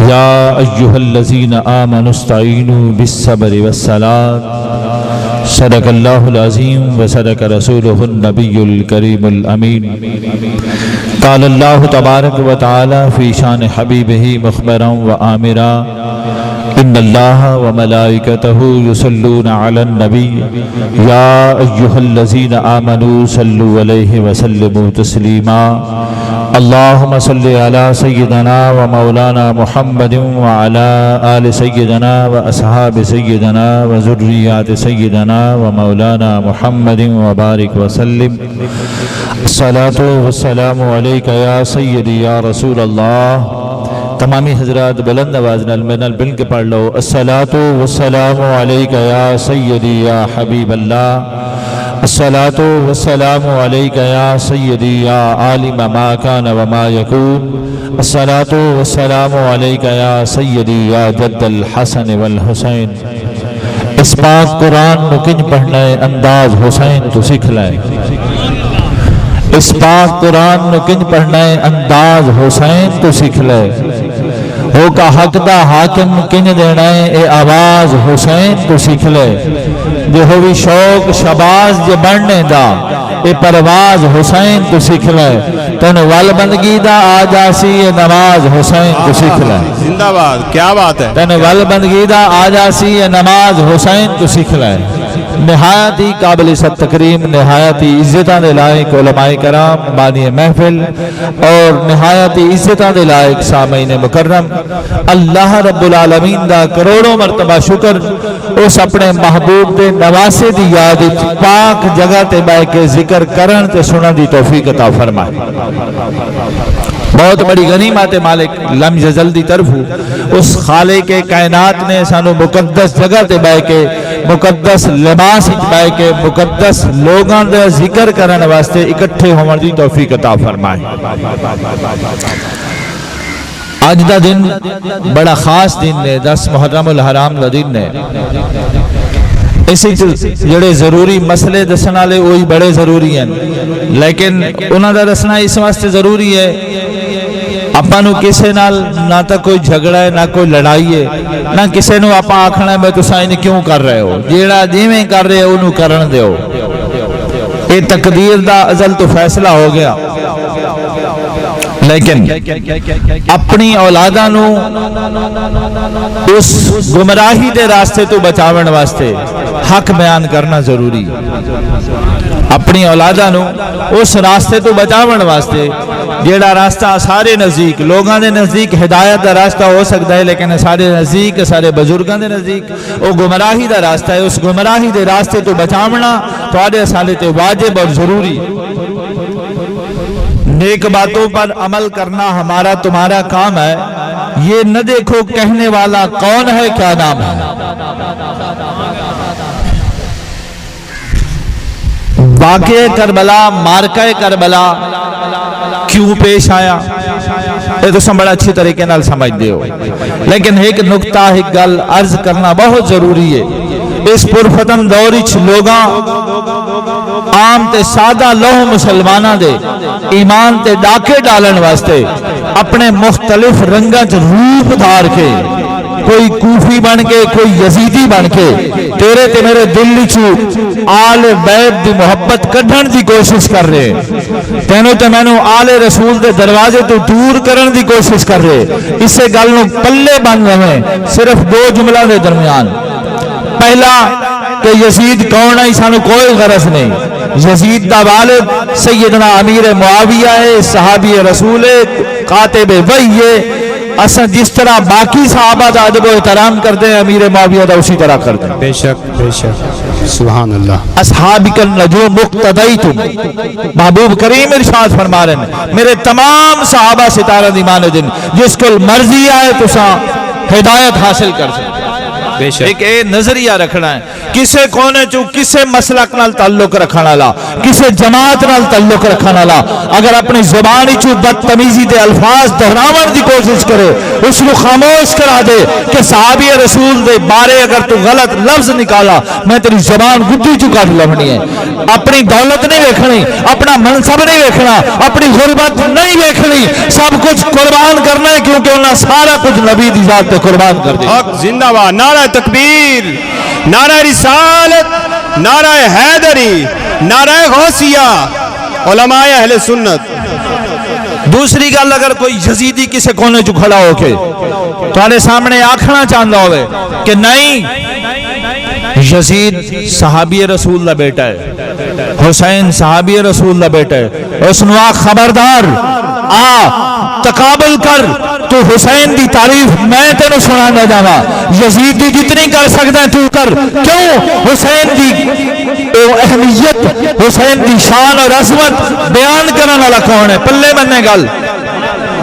یا ایہا الذین آمنوا استعینوا بالصبر والصلاة صدق اللہ العظیم وصدق رسولہ النبی الکریم الامین قال اللہ تبارک و تعالی فی شان حبیبہ مخبرا و آمرا ان اللہ وملائکتہ یصلون علی النبی یا ایہا الذین آمنوا صلوا علیہ وسلموا تسلیما اللہم صلی علی سیدنا و مولانا محمد وعلی آل سیدنا و اصحاب سیدنا و ذریات سیدنا و مولانا محمد وبارک وسلم الصلاة والسلام علیکہ یا سیدی یا رسول اللہ۔ تمامی حضرات بلند آواز نال میں نال بل کے پڑھ لو، الصلاة والسلام علیکہ یا سیدی یا حبیب اللہ، الصلاة والسلام علیکہ یا سیدی یا عالم ما کان وما یکون، الصلاة والسلام علیکہ یا سیدی یا جد الحسن والحسین۔ اس پاک قرآن نو کنج پڑھنا ہے انداز حسین تو سکھ لائے، اس پاک قرآن نو کنج پڑھنا ہے انداز حسین تو سکھ لائے، ہو کا حق دا حاکم کنج دینا ہے اے آواز حسین تو سکھ لے، جو ہوئی شوق شباز جو بڑھنے دا اے پرواز حسین تو سکھ لے، تن ول بندگی دا آجاسی اے نماز حسین تو سکھ لے، زندہ باد، کیا بات ہے، تن ول بندگی دا آجاسی اے نماز حسین تو سکھ لے۔ نہایت ہی قابل ست تکریم، نہایت ہی عزتاں دے لائق علماء کرام بانی محفل اور نہایت ہی عزتاں دے لائق سامعین مکرم، اللہ رب العالمین دا کروڑوں مرتبہ شکر اس اپنے محبوب دے نواسے دی یاد پاک جگہ تے بہ کے ذکر کرن تے سنن دی توفیق عطا فرمائے۔ بہت بڑی غنیمت مالک لم یزل دی طرف اس خالق کائنات نے سانو مقدس جگہ تے بہ کے مقدس لباس بہ کے مقدس لوگاں دے ذکر کرن واسطے اکٹھے ہون دی توفیق عطا فرمائے۔ آج دا دن بڑا خاص دن ہے، 10 محرم الحرام دا دن ہے، اسی جڑے ضروری مسئلے دسن والے وہی بڑے ضروری ہیں، لیکن انہاں دا دسنا اس واسطے ضروری ہے اپاں نو کسے نال نہ تا کوئی جھگڑا ہے نہ کوئی لڑائی ہے، نہ کسے نو اپاں آکھنا ہے میں تساں انہیں کیوں کر رہے ہو، جیڑا جویں کر رہے ہو انہوں کرن دیو، اے تقدیر دا ازل تو فیصلہ ہو گیا، لیکن اپنی اولاداں نو اس گمراہی دے راستے تو بچاون واسطے حق بیان کرنا ضروری، اپنی اولاداں نو اس راستے تو بچاون واسطے جیڑا راستہ سارے نزدیک لوگاں دے نزدیک ہدایت دا راستہ ہو سکتا ہے، لیکن سارے نزدیک سارے بزرگاں دے نزدیک وہ گمراہی دا راستہ ہے، اس گمراہی دے راستے تو بچاونا تواڈے سالے تے واجب اور ضروری۔ نیک باتوں پر عمل کرنا ہمارا تمہارا کام ہے، یہ نہ دیکھو کہنے والا کون ہے کیا نام ہے۔ واقعہ کربلا، مارکہ کربلا کیوں پیش آیا یہ تو سب بڑا اچھی طریقے نال سمجھ دے ہو، لیکن ایک نکتہ ایک گل عرض کرنا بہت ضروری ہے۔ اس پرفتن دورچ لوگاں عام تے سادہ لوہ مسلمانہ دے ایمان تے ڈاکے ڈالن واسطے اپنے مختلف رنگت روپ دھار کے، کوئی کوفی بن کے کوئی یزیدی بن کے تیرے تے میرے دل چو آل بیت دی محبت کڈھن دی کوشش کر رہے، تینوں تے میں نو آل رسول دے دروازے تو دور کرن دی کوشش کر رہے، اسے گل نو پلے بن رہے صرف 2 جملہ دے درمیان۔ پہلا کہ یزید کون ہے سانو کوئی غرض نہیں، یزید دا والد سیدنا امیر معاویہ ہے، صحابی رسول کاتب وحی ہے، اساں جس طرح باقی صحابہ دا ادب و احترام کرتے ہیں امیر معاویہ دا اسی طرح کرتے ہیں۔ بے شک بے شک، سبحان اللہ۔ اصحابک النجوم مقتدیتم، محبوب کریم ارشاد فرما رہے ہیں میرے تمام صحابہ ستارہ دی مان دن، جس کو مرضی آئے تو ہدایت حاصل کر سکتے۔ بے شک۔ ایک اے نظریہ رکھنا ہے کسے کونے چو کسے مسلک نال تعلق رکھنا والا کسے جماعت نال تعلق رکھنا والا اگر اپنی زبانی چو بدتمیزی دے الفاظ دہراون دی کوشش کرے اس کو خاموش کرا دے کہ صحابی رسول دے بارے اگر تو غلط لفظ نکالا میں تیری زبان گدی چو کاٹ لونی ہے اپنی دولت نہیں ویکھنی اپنا منصب نہیں ویکھنا اپنی غربت نہیں ویکھنی سب کچھ قربان کرنا ہے کیونکہ انہاں سارا کچھ نبی دی ذات تے قربان کر دیا حق زندہ باد نعرہ تکبیر نعرہ رسالت نعرہ حیدری نعرہ غوثیہ علماء اہل سنت دوسری گل اگر کوئی یزیدی کسے کونے چ کھڑا ہو کے تمہارے سامنے آکھنا چاہتا ہوئے کہ نہیں یزید صحابی رسول دا بیٹا ہے حسین صحابی رسول دا بیٹا ہے اس نو خبردار آ تقابل کر تو حسین دی تعریف میں تینوں سنانا جاوا یزید دی جتنی کر سکتا ہے تو کر کیوں حسین دی اہمیت حسین دی شان اور عظمت بیان کرنے والا کون ہے پلے بننے گل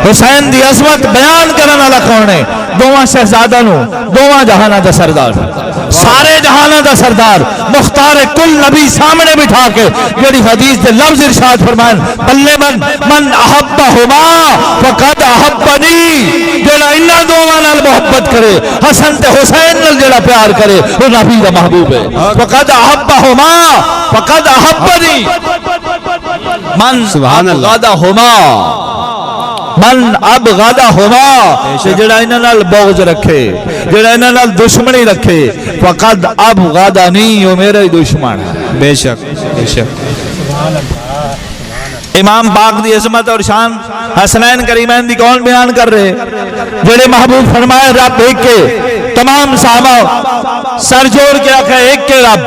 حسین دی عظمت بیان کرنے والا کون ہے دوواں شہزادہ نو دوواں جہاناں دا سردار سارے جہاناں دا سردار مختار کل نبی سامنے بٹھا کے جڑی حدیث دے لفظ ارشاد فرمائیں بلے من احبہما فقد احبنی جڑا انہاں دوواں نال محبت کرے حسن تے حسین نال جڑا پیار کرے وہ نبی دا محبوب ہے فقد احبہما فقد احبنی من ابغضہما من ابغضہما جڑا انہاں نال بغض رکھے جڑا انہاں نال دشمنی رکھے فقد ابغضنی وہ میرا ہی دشمن ہے بے شک بے شک امام پاک دی عظمت اور شان حسنین کریمین دی کون بیان کر رہے جڑے محبوب فرمائے رب ایک کے تمام صحابہ سر جوڑ کے آکھے ایک کے رب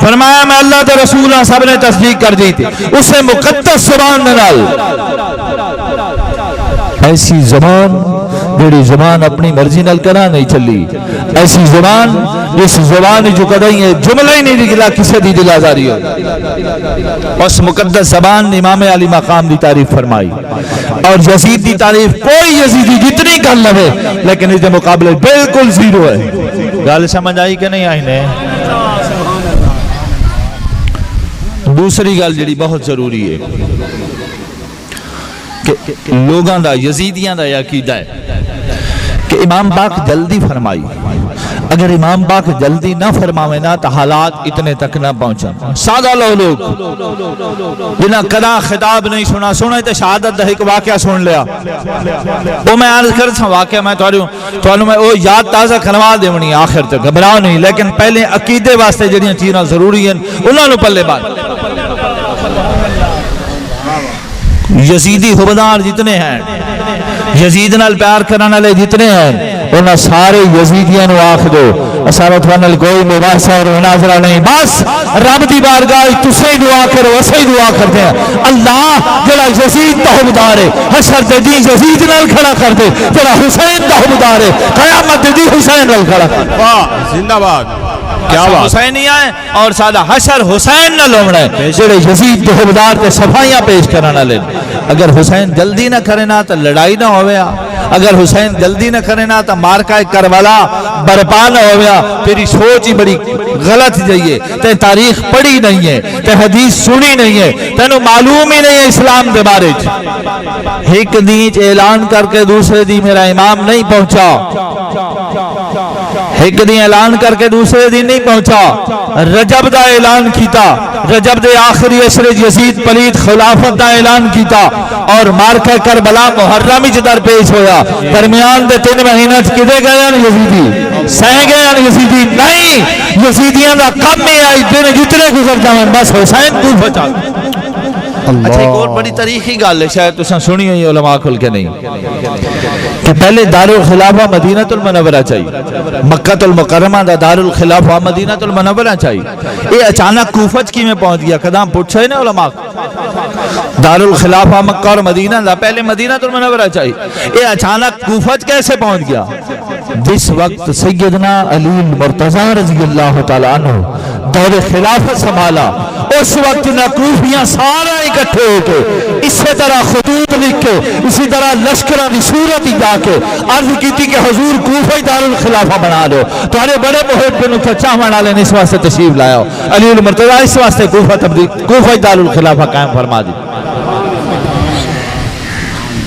فرمایا میں اللہ دے رسول سب نے تصدیق کر دی تھی اسے مقدس زبان نال ایسی زبان جڑی زبان اپنی مرضی نال کرا نہیں چلی ایسی زبان جس زبان جو کدی ہے جملہ ہی نہیں نکلا کسی دی دل آزاری ہو اس مقدس زبان امام علی مقام دی تعریف فرمائی اور یزید دی تعریف کوئی یزیدی جتنی کر لے لیکن اس کے مقابلے بالکل زیرو ہے گل سمجھ آئی کہ نہیں آئی نے دوسری گل جڑی بہت ضروری ہے کہ لوگاں دا یزیدیاں دا عقیدہ ہے کہ امام پاک جلدی فرمائی اگر امام پاک جلدی نہ فرماوے نا تو حالات اتنے تک نہ پہنچا سادہ لوگ جنہاں کدا خطاب نہیں سنا سنے تو شہادت دا ایک واقعہ سن لیا وہ میں عرض کر سا واقعہ میں تو میں وہ یاد تازہ کروا دے منی آخر تک گھبراؤ نہیں لیکن پہلے عقیدے واسطے جڑیاں چیزاں ضروری ہیں انہاں نو پلے بات یزیدی حبدار جتنے ہیں یزید نال پیار کرنے والے جتنے ہیں انہاں سارے یزیدیاں نو آکھ دو اسارت ونل کوئی مباحثہ اور مناظرہ نہیں بس رب دی بارگاہ تسے دعا کرو اسے دعا کرتے ہیں اللہ جڑا یزید دا حبدار ہے حشر دے دین یزید نال کھڑا کر دے جڑا حسین دا حبدار ہے قیامت دے دین حسین نال کھڑا کر دے واہ زندہ باد کیا بات حسینیہ ہے اور سادہ حشر حسین نہ لومڑا ہے جڑے یزید دے حبدار تے صفائیاں پیش کرنا لے اگر حسین جلدی نہ کرے نا تو لڑائی نہ ہویا اگر حسین جلدی نہ کرے نا تو مارکہ کربلا برپا نہ ہویا تیری سوچ ہی بڑی غلط جائیے تے تاریخ پڑھی نہیں ہے تے حدیث سنی نہیں ہے تینوں معلوم ہی نہیں ہے اسلام دے بارے ایک دن اعلان کر کے دوسرے دن میرا امام نہیں پہنچا ایک دن اعلان کر کے دوسرے دن نہیں پہنچا رجب دا اعلان کیتا رجب دے آخری عشرے یزید پلید خلافت دا اعلان کیتا اور مارکہ کربلا محرم ہی در پیش ہویا درمیان دے 3 مہینہ کدے گئے ہیں یزیدی سہ گئے ہیں یزیدی نہیں یزیدیاں دا کم میں آئی دن جتنے گزر جائیں بس حسین کو بچا اچھا ایک اور بڑی تاریخی گل ہے شاید تساں سنی ہوئی علماء کھل کے نہیں کہ پہلے دارالخلافہ مدینہ المنورہ چاہیے مکہ المکرمہ دا دارالخلافہ مدینہ المنورہ چاہیے یہ اچانک کوفہ کی میں پہنچ گیا قدام پوچھا ہے نا علماء دارالخلافہ مکہ اور مدینہ دا پہلے مدینہ المنورہ چاہیے یہ اچانک کوفہ کیسے پہنچ گیا جس وقت سیدنا علی المرتضی رضی اللہ تعالیٰ عنہ دور خلافت سنبھالا، اس وقت نہ کوفیاں سارا اکٹھے ہو کے اسی طرح خطوط لکھ کے اسی طرح لشکرہ کی صورت ہی جا کے عرض کی کہ حضور کوفہ دارالخلافہ بنا دو، تمہارے بڑے محب بن سچا والے نے اس واسطے تشریف لایا ہو، علی المرتضیٰ اس واسطے کوفہ دارالخلافہ قائم فرما دی۔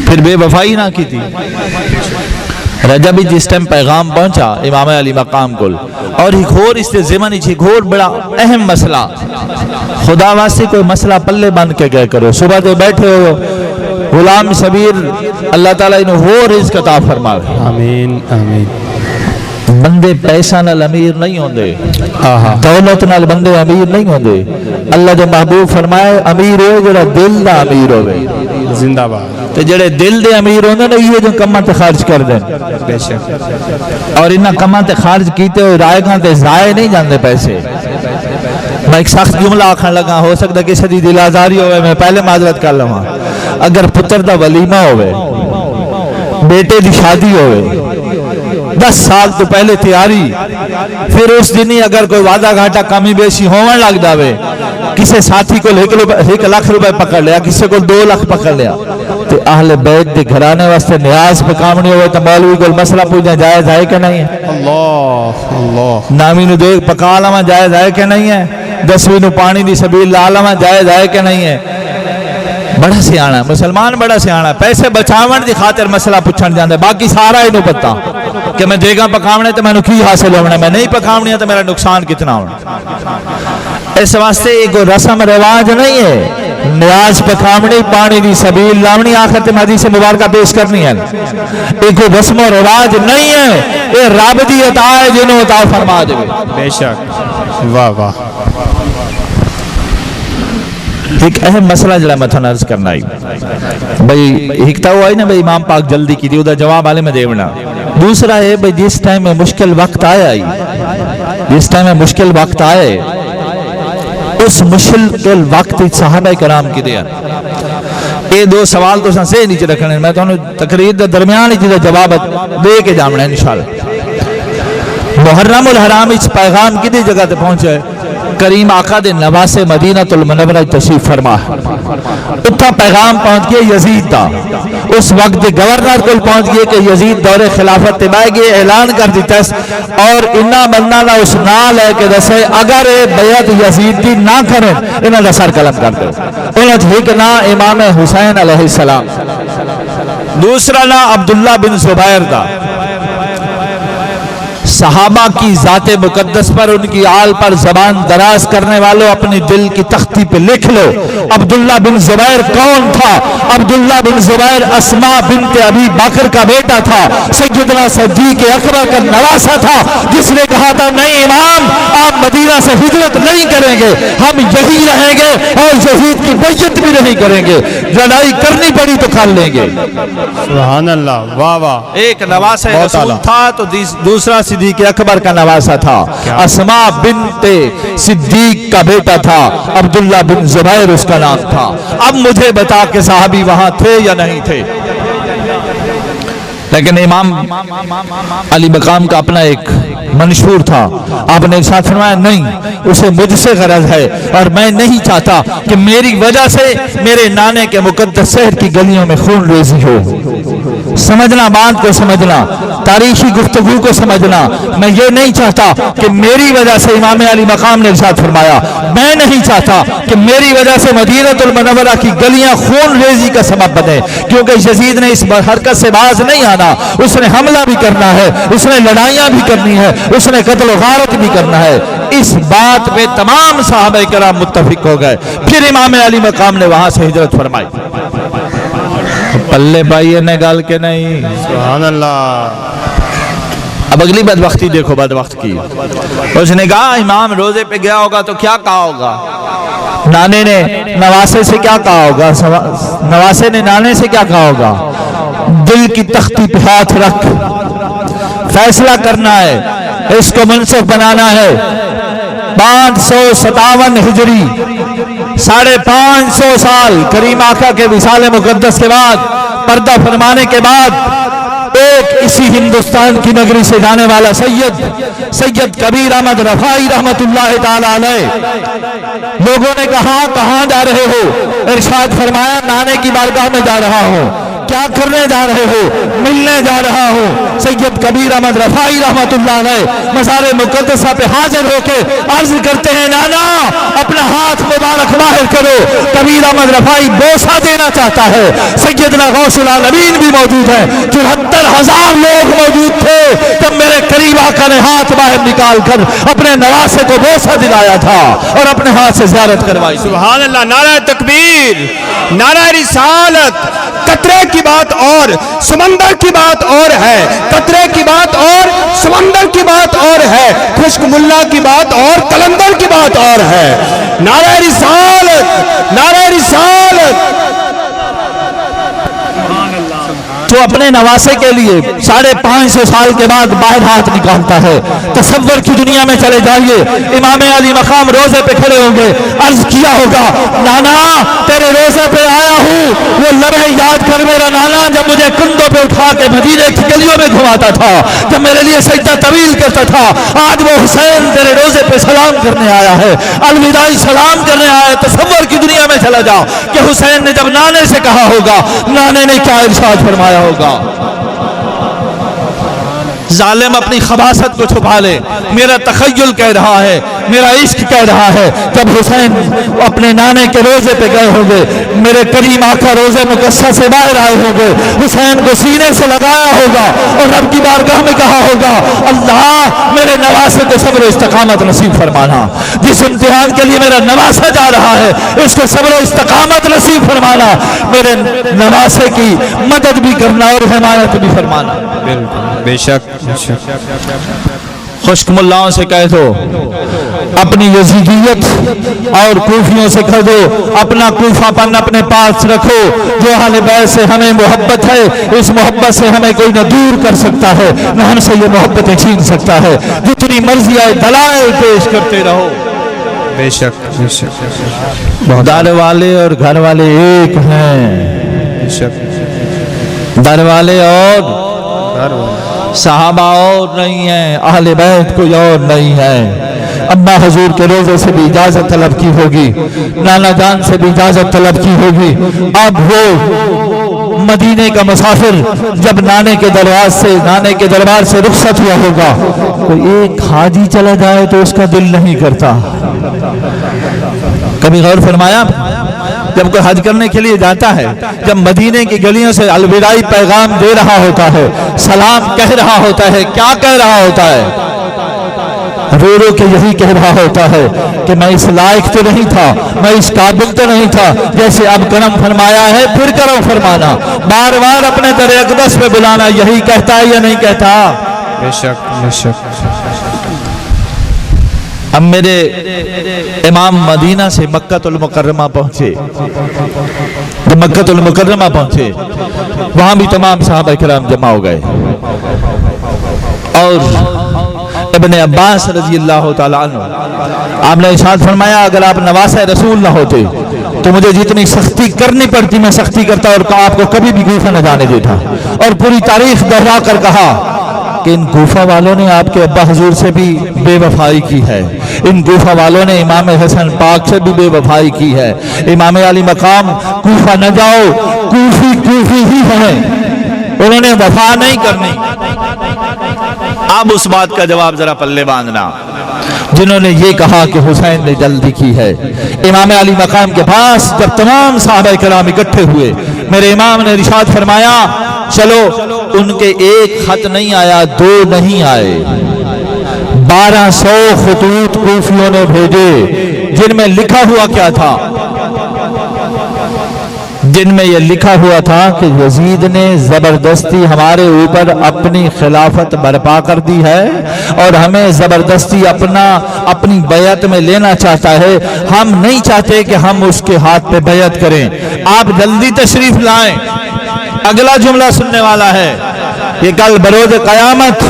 پھر بے وفائی نہ کی تھی۔ رجبی جس ٹائم پیغام پہنچا امام علی مقام کو، اور ایک اور اس کے ضمن ایک اور بڑا اہم مسئلہ، خدا واسطے کوئی مسئلہ پلے بند کے گئے کرو، صبح تو بیٹھے ہو غلام شبیر اللہ تعالیٰ انہوں وہ رزق عطا فرمائے، آمین آمین۔ بندے پیسہ نال امیر نہیں ہوندے، دولت نال بندے امیر نہیں ہوندے، اللہ جو محبوب فرمائے امیر ہوئے جڑا دل دا امیر ہوئے، زندہ باد۔ تو جڑے دل دے امیر ہوندے نا یہ جو کماں تے خرچ کر دیں، بے شک، اور انہاں کماں تے خرچ کیتے ہوئے رائے گاں تے ضائع نہیں جاندے پیسے۔ میں ایک سخت جملہ آکھن لگا، ہو سکتا ہے کسی دی دل آزاری ہوئے، میں پہلے معذرت کر لواں، اگر پتر دا ولیمہ ہوئے، بیٹے دی شادی ہوئے، 10 سال تو پہلے تیاری، پھر اس دن ہی اگر کوئی وعدہ گھاٹا کمی بیشی ہونے لگ جاوے، کسی ساتھی کو 1 لاکھ روپے پکڑ لیا، کسی کو 2 لاکھ پکڑ لیا، تو اہل بیت دے گھرانے واسطے نیاز پکامنی ہوئے تو مولوی کو مسئلہ پوچھنا جائز ہے کہ نہیں ہے؟ اللہ اللہ۔ نامی نو دیکھ پکا لما جائز ہے کہ نہیں ہے؟ 10ویں نو پانی دی سبیل لا لما جائز ہے کہ نہیں ہے؟ بڑا سیانا ہے مسلمان، بڑا سیانا ہے، پیسے بچاون دی خاطر مسئلہ پوچھن جاندے، باقی سارا ہی نو پتا کہ میں دیگا پکاونے تو میں نو کی حاصل ہونا، میں نہیں پکاونی تو میرا نقصان کتنا ہونا۔ اس واسطے ایک رسم رواج نہیں ہے، نیاز پکاونی، پانی دی سبیل لاونی، آخر تے حدیث مبارکہ پیش کرنی ہے، ایک رسم و رواج نہیں ہے، یہ رب دی عطا ہے جنہوں عطا فرما دے۔ بے شک، واہ واہ۔ ایک اہم مسئلہ جڑا میں تھوڑا عرض کرنا ہے بھئی، ایک تو ہوا ہے نا بھئی امام پاک جلدی کی دی، وہ دا جواب آلے میں دیونا۔ دوسرا ہے بھئی جس ٹائم میں مشکل وقت آیا ہی، جس ٹائم میں مشکل وقت آئے، اس مشکل وقت صحابہ کرام کی دیا۔ یہ 2 سوال تو سن سے نیچے رکھنے، میں تو تقریر دا درمیان ہی جواب دے کے جامنا ہے انشاءاللہ۔ محرم الحرام اس پیغام کی دی جگہ تے پہنچے، کریم آقا دے نواس مدینہ المنورہ تشریف فرما، اتھا پیغام پہنچ گئے یزید دا، اس وقت گورنر کو پہنچ گئے کہ یزید دور خلافت تبائے گئے، اعلان کر دیتا ہے، اور انہا بندہ نہ اس نال ہے کہ دسے اگر بیعت یزید دی نہ کریں انہا دا سر قلم کر دے، انہا ٹھیکنا امام حسین علیہ السلام۔ دوسرا نا عبداللہ بن زبیر دا، صحابہ کی ذات مقدس پر، ان کی آل پر زبان دراز کرنے والوں اپنی دل کی تختی پہ لکھ لو، عبداللہ بن زبیر کون تھا؟ عبداللہ بن زبیر اسماء بنت ابی بکر کا بیٹا تھا، سیدنا صدیق اکبر کا نواسہ تھا، جس نے کہا تھا نہیں امام آپ مدینہ سے ہجرت نہیں کریں گے، ہم یہی رہیں گے اور یزید کی بیعت بھی نہیں کریں گے، لڑائی کرنی پڑی تو کر لیں گے۔ سبحان اللہ، واہ واہ۔ ایک نواسہ رسول تھا تو دوسرا صدیق اکبر کا نواسہ تھا، اسماء بنت صدیق کا بیٹا تھا، عبداللہ بن زبیر اس کا نام تھا۔ اب مجھے بتا کہ صحابی وہاں تھے یا نہیں تھے؟ لیکن امام علی مقام کا اپنا ایک منشور تھا، آپ نے ارشاد فرمایا نہیں، اسے مجھ سے غرض ہے اور میں نہیں چاہتا کہ میری وجہ سے میرے نانے کے مقدس شہر کی گلیوں میں خون ریزی ہو۔ سمجھنا بات کو سمجھنا، تاریخی گفتگو کو سمجھنا، میں یہ نہیں چاہتا کہ میری وجہ سے امام علی مقام نے ارشاد فرمایا، میں نہیں چاہتا کہ میری وجہ سے مدینہ المنورہ کی گلیاں خون ریزی کا سبب بنے، کیونکہ یزید نے اس حرکت سے باز نہیں آنا، اس نے حملہ بھی کرنا ہے، اس نے لڑائیاں بھی کرنی ہے، اس نے قتل و غارت بھی کرنا ہے۔ اس بات پہ تمام صحابہ کرام متفق ہو گئے، پھر امام علی مقام نے وہاں سے ہجرت فرمائی۔ پلے بھائی نے گال کے نہیں، سبحان اللہ۔ اب اگلی بدبختی دیکھو، بدبخت کی، اس نے کہا امام روزے پہ گیا ہوگا تو کیا کہا ہوگا، نانے نے نواسے سے کیا کہا ہوگا، نواسے نے نانے سے کیا کہا ہوگا؟ دل کی تختی پہ ہاتھ رکھ، فیصلہ کرنا ہے، اس کو منصف بنانا ہے۔ 557 ہجری، 550 سال کریم آقا کے وصال مقدس کے بعد، پردہ فرمانے کے بعد، ایک اسی ہندوستان کی نگری سے جانے والا سید کبیر احمد رفائی رحمت اللہ تعالی علیہ، لوگوں نے کہا کہاں جا رہے ہو؟ ارشاد فرمایا نانے کی بارگاہ میں جا رہا ہوں۔ کیا کرنے جا رہے ہو؟ ملنے جا رہا ہوں۔ سید کبیر احمد رفائی رحمت اللہ علیہ مزار مقدسہ پہ حاضر ہو کے عرض کرتے ہیں نانا اپنا ہاتھ مبارک باہر کرو۔ کبیر احمد رفائی بوسہ دینا چاہتا ہے، سیدنا غوث العالمین بھی موجود ہے، 74,000 لوگ موجود تھے۔ تب میرے قریب آقا نے ہاتھ باہر نکال کر اپنے نواسے کو بوسہ دلایا تھا اور اپنے ہاتھ سے زیارت کروائی۔ سبحان اللہ، نعرہ تکبیر، نعرہ رسالت۔ قطرے کی بات اور سمندر کی بات اور ہے، قطرے کی بات اور سمندر کی بات اور ہے، خشک ملا کی بات اور قلندر کی بات اور ہے۔ نعرہ رسالت، نعرہ رسالت۔ جو اپنے نواسے کے لیے 550 سال کے بعد باہر ہاتھ نکالتا ہے، تصور کی دنیا میں چلے جائیے، امام علی مقام روزے پہ کھڑے ہوں گے، عرض کیا ہوگا نانا تیرے روزے پہ آیا ہوں، وہ لمحے یاد کر میرا نانا جب مجھے کندھوں پہ اٹھا کے مدینے کی گلیوں میں گھماتا تھا، جب میرے لیے سجدہ طویل کرتا تھا، آج وہ حسین تیرے روزے پہ سلام کرنے آیا ہے، الوداعی سلام کرنے آیا ہے۔ تصور کی دنیا میں چلا جاؤ کہ حسین نے جب نانے سے کہا ہوگا، نانے نے کیا ارشاد فرمایا ہوگا؟ ظالم اپنی خباثت کو چھپا لے، میرا تخیل کہہ رہا ہے، میرا عشق کہہ رہا ہے، جب حسین اپنے نانے کے روزے پہ گئے ہوں گے، میرے کریم آقا روزے مقدسہ سے باہر آئے ہوں گے، حسین کو سینے سے لگایا ہوگا اور رب کی بارگاہ میں کہا ہوگا اللہ میرے نواسے کو صبر و استقامت نصیب فرمانا، جس امتحان کے لیے میرا نواسا جا رہا ہے اس کو صبر و استقامت نصیب فرمانا، میرے نواسے کی مدد بھی کرنا اور حمایت بھی فرمانا۔ بے شک۔ خشک ملاؤں سے کہہ دو اپنی یزیدیت اور کوفیوں سے کہہ دو اپنا کوفہ پن اپنے پاس رکھو، جو اہل بیت سے ہمیں محبت ہے اس محبت سے ہمیں کوئی نہ دور کر سکتا ہے نہ ہم سے یہ محبتیں چھین سکتا ہے، جتنی مرضی آئے دلائل پیش کرتے رہو۔ بے شک بے شک۔ در والے اور گھر والے ایک ہیں، بے شک۔ در والے اور صحابہ اور نہیں ہیں، اہل بیت کوئی اور نہیں ہے۔ ابا حضور کے روزے سے بھی اجازت طلب کی ہوگی، نانا جان سے بھی اجازت طلب کی ہوگی، اب وہ مدینے کا مسافر جب نانے کے دربار سے رخصت ہوا ہوگا، کوئی ایک حاجی چلا جائے تو اس کا دل نہیں کرتا۔ کبھی غور فرمایا جب کوئی حج کرنے کے لیے جاتا ہے، جب مدینے کی گلیوں سے الوداعی پیغام دے رہا ہوتا ہے، سلام کہہ رہا ہوتا ہے، کیا کہہ رہا ہوتا ہے؟ رو رو کے یہی کہہ رہا ہوتا ہے کہ میں اس لائق تو نہیں تھا، میں اس قابل تو نہیں تھا، جیسے اب کرم فرمایا ہے پھر کرم فرمانا، بار بار اپنے در اقدس پہ بلانا، یہی کہتا ہے یا نہیں کہتا؟ بے شک بے شک۔ اب میرے امام مدینہ سے مکہ المکرمہ پہنچے، جب مکہ المکرمہ پہنچے وہاں بھی تمام صحابہ کرام جمع ہو گئے، اور ابن عباس رضی اللہ تعالیٰ عنہ آپ نے ارشاد فرمایا اگر آپ نواسہ رسول نہ ہوتے تو مجھے جتنی سختی کرنی پڑتی میں سختی کرتا اور آپ کو کبھی بھی کوفہ نہ جانے دیتا، اور پوری تاریخ دہرا کر کہا کہ ان کوفہ والوں نے آپ کے ابا حضور سے بھی بے وفائی کی ہے، ان کوفہ والوں نے امام حسن پاک سے بھی بے وفائی کی ہے، امام علی مقام کوفہ نہ جاؤ، کوفی ہی ہیں، انہوں نے وفا نہیں کرنی۔ اب اس بات کا جواب ذرا پلے باندھنا، جنہوں نے یہ کہا کہ حسین نے جلدی کی ہے، امام علی مقام کے پاس جب تمام صحابہ کرام اکٹھے ہوئے، میرے امام نے ارشاد فرمایا چلو، ان کے ایک خط نہیں آیا، 2 نہیں آئے، 1200 خطوط کوفیوں نے بھیجے، جن میں لکھا ہوا کیا تھا؟ جن میں یہ لکھا ہوا تھا کہ یزید نے زبردستی ہمارے اوپر اپنی خلافت برپا کر دی ہے اور ہمیں زبردستی اپنی بیعت میں لینا چاہتا ہے، ہم نہیں چاہتے کہ ہم اس کے ہاتھ پہ بیعت کریں، آپ جلدی تشریف لائیں۔ اگلا جملہ سننے والا ہے کہ کل بروز قیامت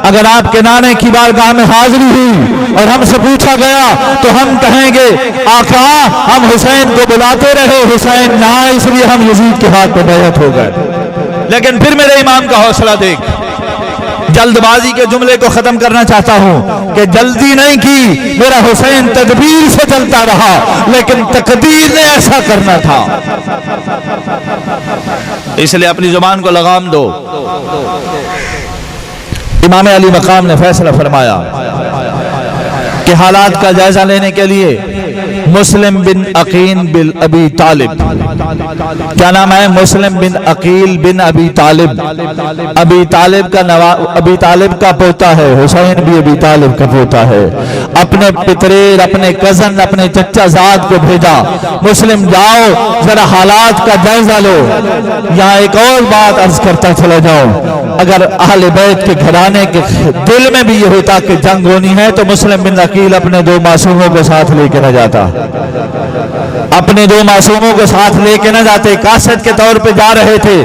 اگر آپ کے نانے کی بارگاہ میں حاضری ہوئی اور ہم سے پوچھا گیا تو ہم کہیں گے آقا ہم حسین کو بلاتے رہے، حسین نہ آئے اس لیے ہم یزید کے ہاتھ پہ بیعت ہو گئے، لیکن پھر میرے امام کا حوصلہ دیکھ، جلد بازی کے جملے کو ختم کرنا چاہتا ہوں کہ جلدی نہیں کی، میرا حسین تدبیر سے چلتا رہا، لیکن تقدیر نے ایسا کرنا تھا۔ اس لیے اپنی زبان کو لگام دو۔ امام علی مقام نے فیصلہ فرمایا کہ حالات کا جائزہ لینے کے لیے مسلم بن عقیل بن ابی طالب، کیا نام ہے؟ مسلم بن عقیل بن ابی طالب، ابی طالب کا پوتا ہے، حسین بھی ابی طالب کا پوتا ہے، اپنے پتریر، اپنے کزن، اپنے چچا زاد کو بھیجا، مسلم جاؤ ذرا حالات کا جائزہ لو۔ یہاں ایک اور بات عرض کرتا چلا جاؤں، اگر اہل بیت کے گھرانے کے دل میں بھی یہ ہوتا کہ جنگ ہونی ہے تو مسلم بن عقیل اپنے 2 معصوموں کو ساتھ لے کے نہ جاتا، اپنے 2 معصوموں کو ساتھ لے کے نہ جاتے، قاصد کے طور پہ جا رہے تھے،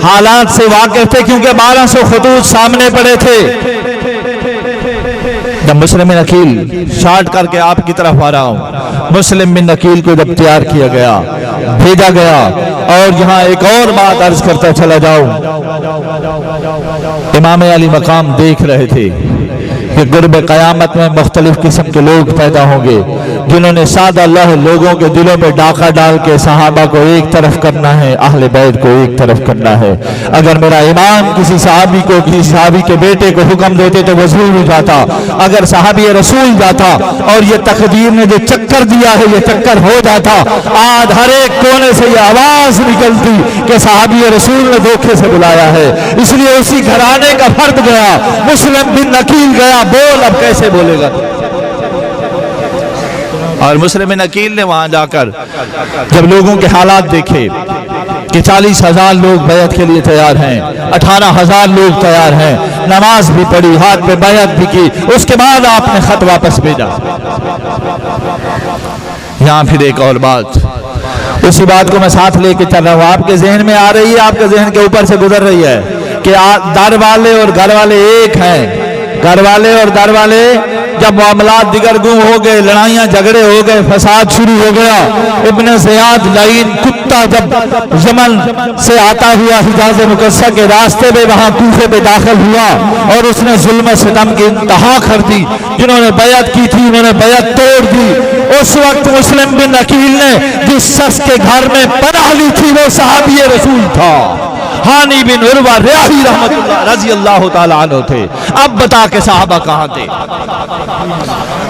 حالات سے واقف تھے کیونکہ 1200 خطوط سامنے پڑے تھے۔ جب مسلم بن عقیل شارٹ کر کے آپ کی طرف آ رہا ہوں، مسلم بن عقیل کو جب تیار کیا گیا، بھیجا گیا، اور یہاں ایک اور بات عرض کرتا چلا جاؤں، امام علی مقام دیکھ رہے تھے کہ قرب قیامت میں مختلف قسم کے لوگ پیدا ہوں گے جنہوں نے سادہ اللہ لوگوں کے دلوں میں ڈاکہ ڈال کے صحابہ کو ایک طرف کرنا ہے، اہل بیت کو ایک طرف کرنا ہے۔ اگر میرا امام کسی صحابی کو، کسی صحابی کے بیٹے کو حکم دیتے تو وہ ضرور جاتا، اگر صحابی رسول جاتا اور یہ تقدیر نے جو چکر دیا ہے یہ چکر ہو جاتا، آج ہر ایک کونے سے یہ آواز نکلتی کہ صحابی رسول نے دھوکے سے بلایا ہے۔ اس لیے اسی گھرانے کا فرد گیا، مسلم بن عقیل گیا، بول اب کیسے بولے گا؟ اور مسلم بن عقیل نے وہاں جا کر جب لوگوں کے حالات دیکھے کہ 40,000 لوگ بیعت کے لیے تیار ہیں، 18,000 لوگ تیار ہیں، نماز بھی پڑھی، ہاتھ پہ بیعت بھی کی، اس کے بعد آپ نے خط واپس بھیجا۔ یہاں پھر ایک اور بات، اسی بات کو میں ساتھ لے کے چل رہا ہوں، آپ کے ذہن میں آ رہی ہے، آپ کے ذہن کے اوپر سے گزر رہی ہے کہ در والے اور گھر والے ایک ہیں۔ گھر والے اور در والے جب معاملات دیگر گوں ہو گئے، لڑائیاں جھگڑے ہو گئے، فساد شروع ہو گیا، ابن زیاد لعین کتا جب یمن سے آتا ہوا حجاز مقدسہ کے راستے میں وہاں کوفے پہ داخل ہوا اور اس نے ظلم و ستم کی انتہا کر دی، جنہوں نے بیعت کی تھی انہوں نے بیعت توڑ دی۔ اس وقت مسلم بن عقیل نے جس شخص کے گھر میں پناہ لی تھی وہ صحابی رسول تھا، ہانی بن عروہ ریاحی رحمت اللہ رضی اللہ تعالیٰ عنہ تھے۔ اب بتا کہ صحابہ کہاں تھے؟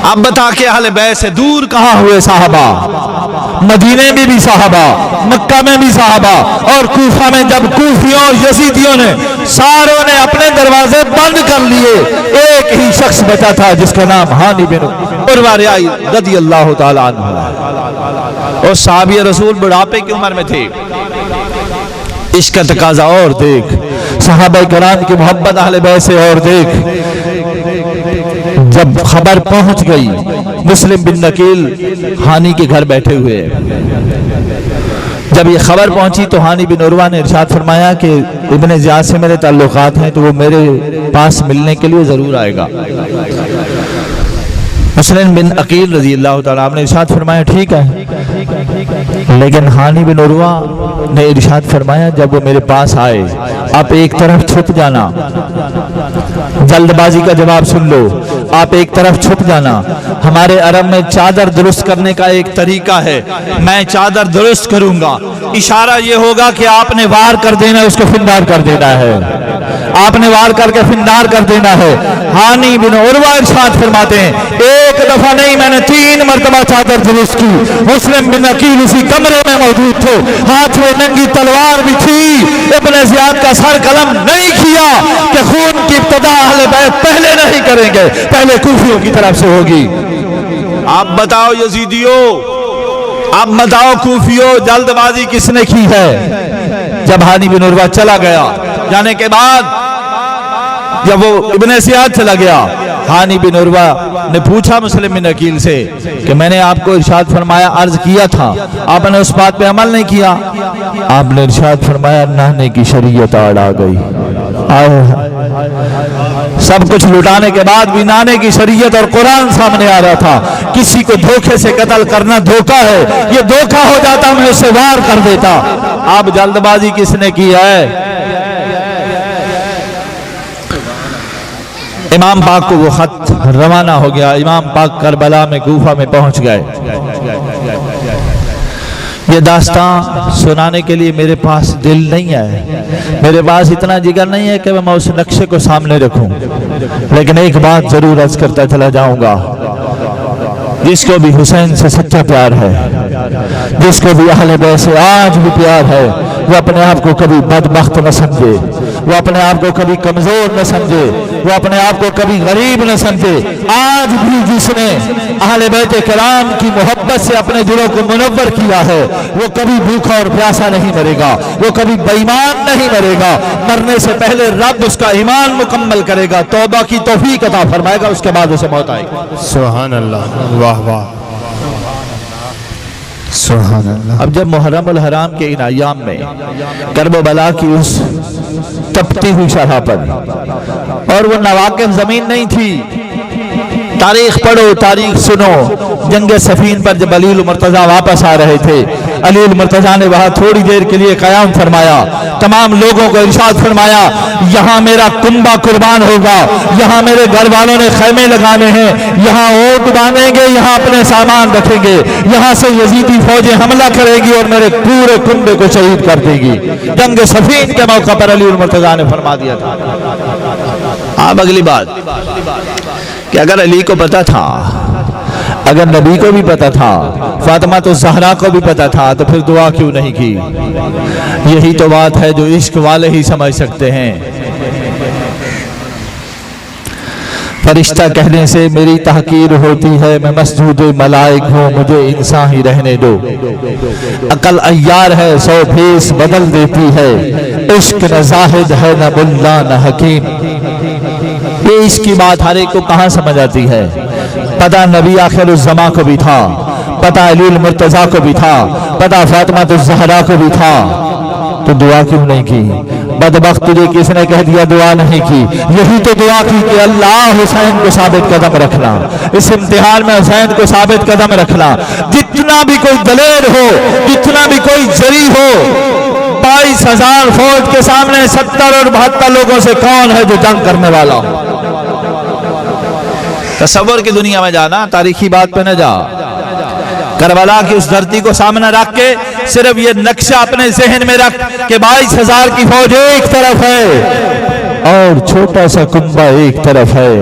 اب بتا کہ اہل بیت سے دور کہاں ہوئے صحابہ؟ مدینے میں بھی صحابہ، مکہ میں بھی صحابہ، اور کوفہ میں جب کوفیوں اور یزیدیوں نے ساروں نے اپنے دروازے بند کر لیے، ایک ہی شخص بچا تھا جس کا نام ہانی بن عروہ ریاحی رضی اللہ تعالیٰ عنہ۔ اور صحابی رسول بڑھاپے کی عمر میں تھے۔ عشق کا تقاضا اور دیکھ، صحابہ کرام کی محبت اہل بیت سے اور دیکھ۔ جب خبر پہنچ گئی، مسلم بن عقیل ہانی کے گھر بیٹھے ہوئے، جب یہ خبر پہنچی تو ہانی بن عروہ نے ارشاد فرمایا کہ ابن زیاد سے میرے تعلقات ہیں تو وہ میرے پاس ملنے کے لیے ضرور آئے گا۔ مسلم بن عقیل رضی اللہ تعالیٰ عنہ نے ارشاد فرمایا ٹھیک ہے، لیکن ہانی بن عروہ نے ارشاد فرمایا جب وہ میرے پاس آئے آپ ایک طرف چھپ جانا، جلد بازی کا جواب سن لو، آپ ایک طرف چھپ جانا۔ ہمارے عرب میں چادر درست کرنے کا ایک طریقہ ہے، میں چادر درست کروں گا، اشارہ یہ ہوگا کہ آپ نے وار کر دینا ہے، اس کو فندار کر دینا ہے، آپ نے وار کر کے فندار کر دینا ہے۔ ہانی بن عروہ ارشاد فرماتے ہیں ایک دفعہ نہیں میں نے 3 مرتبہ چادر درست کی۔ مسلم بن عقیل اسی کمرے میں موجود تھے، ہاتھ میں ننگی تلوار بھی تھی، ابن زیاد کا سر قلم نہیں کیا کہ خون کی ابتدا اہل بیت پہلے نہیں کریں گے، پہلے کوفیوں کی طرف سے ہوگی۔ آپ بتاؤ یزیدیوں، آپ بتاؤ کوفیوں، جلد بازی کس نے کی ہے؟ جب ہانی بن عروہ چلا گیا، جانے کے بعد جب وہ ابن زیاد چلا گیا، ہانی بن عروہ نے پوچھا مسلم بن عقیل سے کہ میں نے آپ کو ارشاد فرمایا، عرض کیا تھا، آپ نے اس بات پہ عمل نہیں کیا؟ آپ نے ارشاد فرمایا نانے کی شریعت آڑ آ گئی۔ سب کچھ لٹانے کے بعد بھی نانے کی شریعت اور قرآن سامنے آ رہا تھا۔ کسی کو دھوکے سے قتل کرنا دھوکہ ہے، یہ دھوکہ ہو جاتا میں اسے وار کر دیتا۔ آپ جلد بازی کس نے کی ہے؟ امام پاک کو وہ خط روانہ ہو گیا، امام پاک کربلا میں کوفہ میں پہنچ گئے۔ یہ داستان سنانے کے لیے میرے پاس دل نہیں ہے، میرے پاس اتنا جگر نہیں ہے کہ میں اس نقشے کو سامنے رکھوں، لیکن ایک بات ضرور عرض کرتا چلا جاؤں گا، جس کو بھی حسین سے سچا پیار ہے، جس کو بھی اہل بیت سے آج بھی پیار ہے، وہ اپنے آپ کو کبھی بدبخت نہ سمجھے، وہ اپنے آپ کو کبھی کمزور نہ سمجھے، وہ اپنے آپ کو کبھی غریب نہ سمجھے۔ آج بھی جس نے اہل بیت کرام کی محبت سے اپنے دلوں کو منور کیا ہے، وہ کبھی بھوکا اور پیاسا نہیں مرے گا، وہ کبھی بے ایمان نہیں مرے گا۔ مرنے سے پہلے رب اس کا ایمان مکمل کرے گا، توبہ کی توفیق عطا فرمائے گا، اس کے بعد اسے موت آئے گی۔ سبحان اللہ، واہ واہ، سبحان اللہ۔ اب جب محرم الحرام کے ان ایام میں کرب و بلا کی اس تپتی ہوئی شرح پر، اور وہ نواقف زمین نہیں تھی، تاریخ پڑھو، تاریخ سنو، جنگ صفین پر جب علی المرتضیٰ واپس آ رہے تھے، علی المرتضیٰ نے وہاں تھوڑی دیر کے لیے قیام فرمایا، تمام لوگوں کو ارشاد فرمایا، یہاں میرا کنبہ قربان ہوگا، یہاں میرے گھر والوں نے خیمے لگانے ہیں، یہاں اونٹ باندھیں گے، یہاں اپنے سامان رکھیں گے، یہاں سے یزیدی فوجیں حملہ کرے گی اور میرے پورے کنبے کو شہید کر دے گی۔ جنگ صفین کے موقع پر علی المرتضیٰ نے فرما دیا تھا۔ اب اگلی بات کہ اگر علی کو پتا تھا، اگر نبی کو بھی پتا تھا، فاطمہ تو زہرا کو بھی پتا تھا، تو پھر دعا کیوں نہیں کی؟ یہی تو بات ہے جو عشق والے ہی سمجھ سکتے ہیں۔ فرشتہ کہنے سے میری تحقیر ہوتی ہے، میں مسجود ملائک ہوں، مجھے انسان ہی رہنے دو۔ عقل عیار ہے، سو بھیس بدل دیتی ہے، عشق نہ زاہد ہے، نہ ملا نہ حکیم۔ یہ عشق کی بات ہر ایک کو کہاں سمجھ آتی ہے؟ پتہ نبی آخر الزماں کو بھی تھا، پتہ علی المرتضیٰ کو بھی تھا، پتہ فاطمہ الزہرا کو بھی تھا، تو دعا کیوں نہیں کی؟ بدبخت تجھے کس نے کہہ دیا دعا نہیں کی؟ یہی تو دعا کی کہ اللہ حسین کو ثابت قدم رکھنا، اس امتحان میں حسین کو ثابت قدم رکھنا۔ جتنا بھی کوئی دلیر ہو، جتنا بھی کوئی جری ہو، 22,000 فوج کے سامنے 70 اور 72 لوگوں سے کون ہے جو جنگ کرنے والا ہو؟ تصور کی دنیا میں جانا، تاریخی بات پہ نہ جا۔ کربلا کی اس دھرتی کو سامنے رکھ کے صرف یہ نقشہ اپنے ذہن میں رکھ کہ 22,000 کی فوج ایک طرف ہے اور چھوٹا سا کنبہ ایک طرف ہے،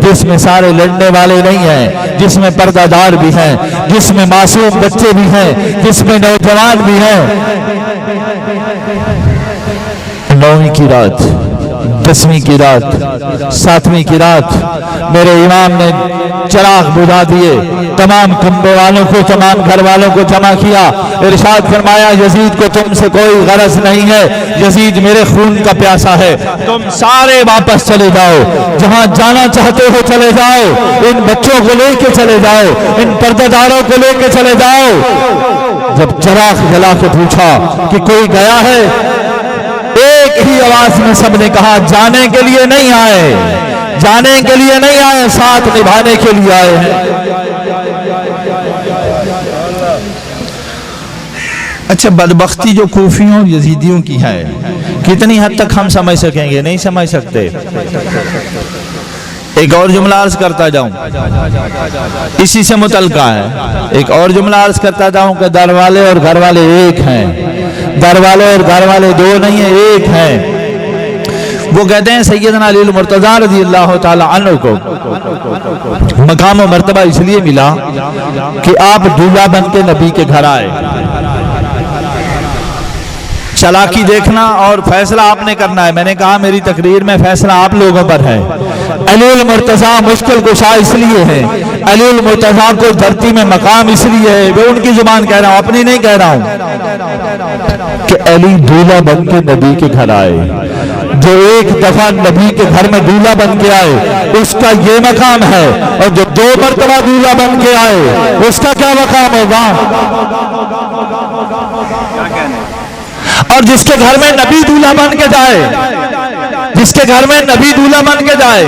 جس میں سارے لڑنے والے نہیں ہیں، جس میں پردہ دار بھی ہیں، جس میں معصوم بچے بھی ہیں، جس میں نوجوان بھی ہیں۔ 9ویں کی رات، 10ویں کی رات، 7ویں کی رات میرے امام نے چراغ بجھا دیے، تمام کنبے والوں کو، تمام گھر والوں کو جمع کیا، ارشاد فرمایا یزید کو تم سے کوئی غرض نہیں ہے، یزید میرے خون کا پیاسا ہے، تم سارے واپس چلے جاؤ، جہاں جانا چاہتے ہو چلے جاؤ، ان بچوں کو لے کے چلے جاؤ، ان پردہ داروں کو لے کے چلے جاؤ۔ جب چراغ جلا کے پوچھا کہ کوئی گیا ہے، ایک ہی آواز میں سب نے کہا جانے کے لیے نہیں آئے، جانے کے لیے نہیں آئے، ساتھ نبھانے کے لیے آئے ہیں۔ اچھا، بدبختی جو کوفیوں اور یزیدیوں کی ہے، کتنی حد تک ہم سمجھ سکیں گے؟ نہیں سمجھ سکتے۔ ایک اور جملہ عرض کرتا جاؤں، اسی سے متعلقہ ہے، ایک اور جملہ عرض کرتا جاؤں کہ در والے اور گھر والے ایک ہیں، در والے اور گھر والے دو نہیں ہیں، ایک ہیں۔ وہ کہتے ہیں سیدنا علی المرتضیٰ رضی اللہ تعالی عنہ کو مقام و مرتبہ اس لیے ملا کہ آپ دولہا بن کے نبی کے گھر آئے۔ چلاکی دیکھنا اور فیصلہ آپ نے کرنا ہے۔ میں نے کہا میری تقریر میں فیصلہ آپ لوگوں پر ہے۔ علی المرتضیٰ مشکل کشا اس لیے ہے، علی المرتضیٰ کو دھرتی میں مقام اس لیے ہے، وہ ان کی زبان کہہ رہا ہوں، اپنی نہیں کہہ رہا ہوں، کہ علی دولہا بن کے نبی کے گھر آئے۔ جو ایک دفعہ نبی کے گھر میں دولہا بن کے آئے اس کا یہ مقام ہے، اور جو 2 مرتبہ دولہا بن کے آئے اس کا کیا مقام ہوگا؟ اور جس کے گھر میں نبی دولہا بن کے جائے جس کے گھر میں نبی دولہا بن کے جائے.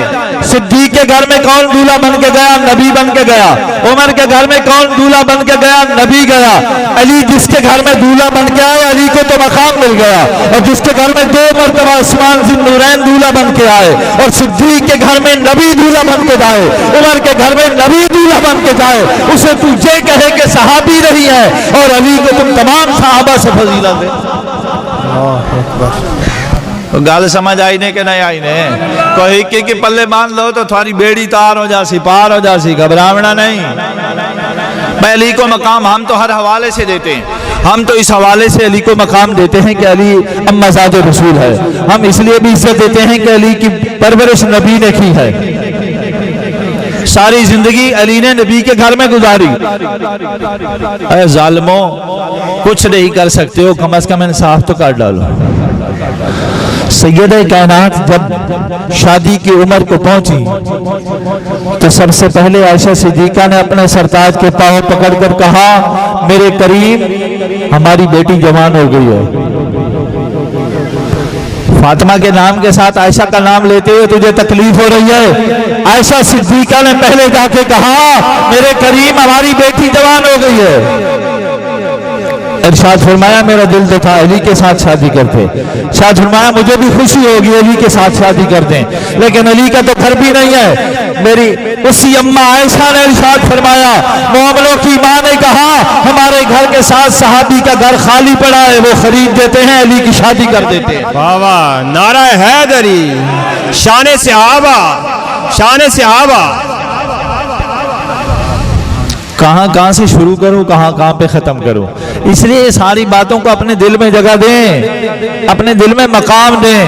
صدیق کے گھر میں کون دولہا بن کے گیا؟ نبی بن کے گیا. عمر کے گھر میں کون دولہا بن کے گیا؟ نبی گیا. علی جس کے گھر میں دولہا بن کے آئے علی کو تو مقام مل گیا. اور جس کے گھر میں 2 مرتبہ عثمان ذی النورین دولہا بن کے آئے اور صدیق کے گھر میں نبی دولہا بن کے جائے, عمر کے گھر میں نبی دولہا بن کے جائے, اسے تو یہ کہے کہ صحابی رہی ہے اور علی کو تم تمام صحابہ سے فضیلت دے. گل سمجھ آئی نے کہ نہیں آئی نے؟ کوئی ایک کے پلے باندھ لو تو تھوڑی بیڑی تار ہو جاسی, پار ہو جاسی, گھبراونا نہیں. علی کو مقام ہم تو ہر حوالے سے دیتے ہیں. ہم تو اس حوالے سے علی کو مقام دیتے ہیں کہ علی مزاج رسول ہے. ہم اس لیے بھی عزت دیتے ہیں کہ علی کی پرورش نبی نے کی ہے. ساری زندگی علی نے نبی کے گھر میں گزاری. اے ظالموں, کچھ نہیں کر سکتے ہو, کم از کم انصاف تو کر ڈالو. سیدہ کائنات جب شادی کی عمر کو پہنچی تو سب سے پہلے عائشہ صدیقہ نے اپنے سرتاج کے پاؤں پکڑ کر کہا, میرے کریم ہماری بیٹی جوان ہو گئی ہے. فاطمہ کے نام کے ساتھ عائشہ کا نام لیتے ہوئے تجھے تکلیف ہو رہی ہے؟ عائشہ صدیقہ نے پہلے جا کے کہا, میرے کریم ہماری بیٹی جوان ہو گئی ہے. ارشاد فرمایا میرا دل تو تھا علی کے ساتھ شادی کرتے. ارشاد فرمایا مجھے بھی خوشی ہوگی علی کے ساتھ شادی کرتے, لیکن علی کا تو گھر بھی نہیں ہے. میری اسی اماں عائشہ نے ارشاد فرمایا, مومنوں کی ماں نے کہا ہمارے گھر کے ساتھ صحابی کا گھر خالی پڑا ہے, وہ خرید دیتے ہیں, علی کی شادی کر دیتے ہیں. واہ واہ, نعرہ حیدری, شان صحابہ, شان صحابہ. کہاں سے شروع کروں, کہاں پہ ختم کروں؟ اس لیے ساری باتوں کو اپنے دل میں جگہ دیں, اپنے دل میں مقام دیں.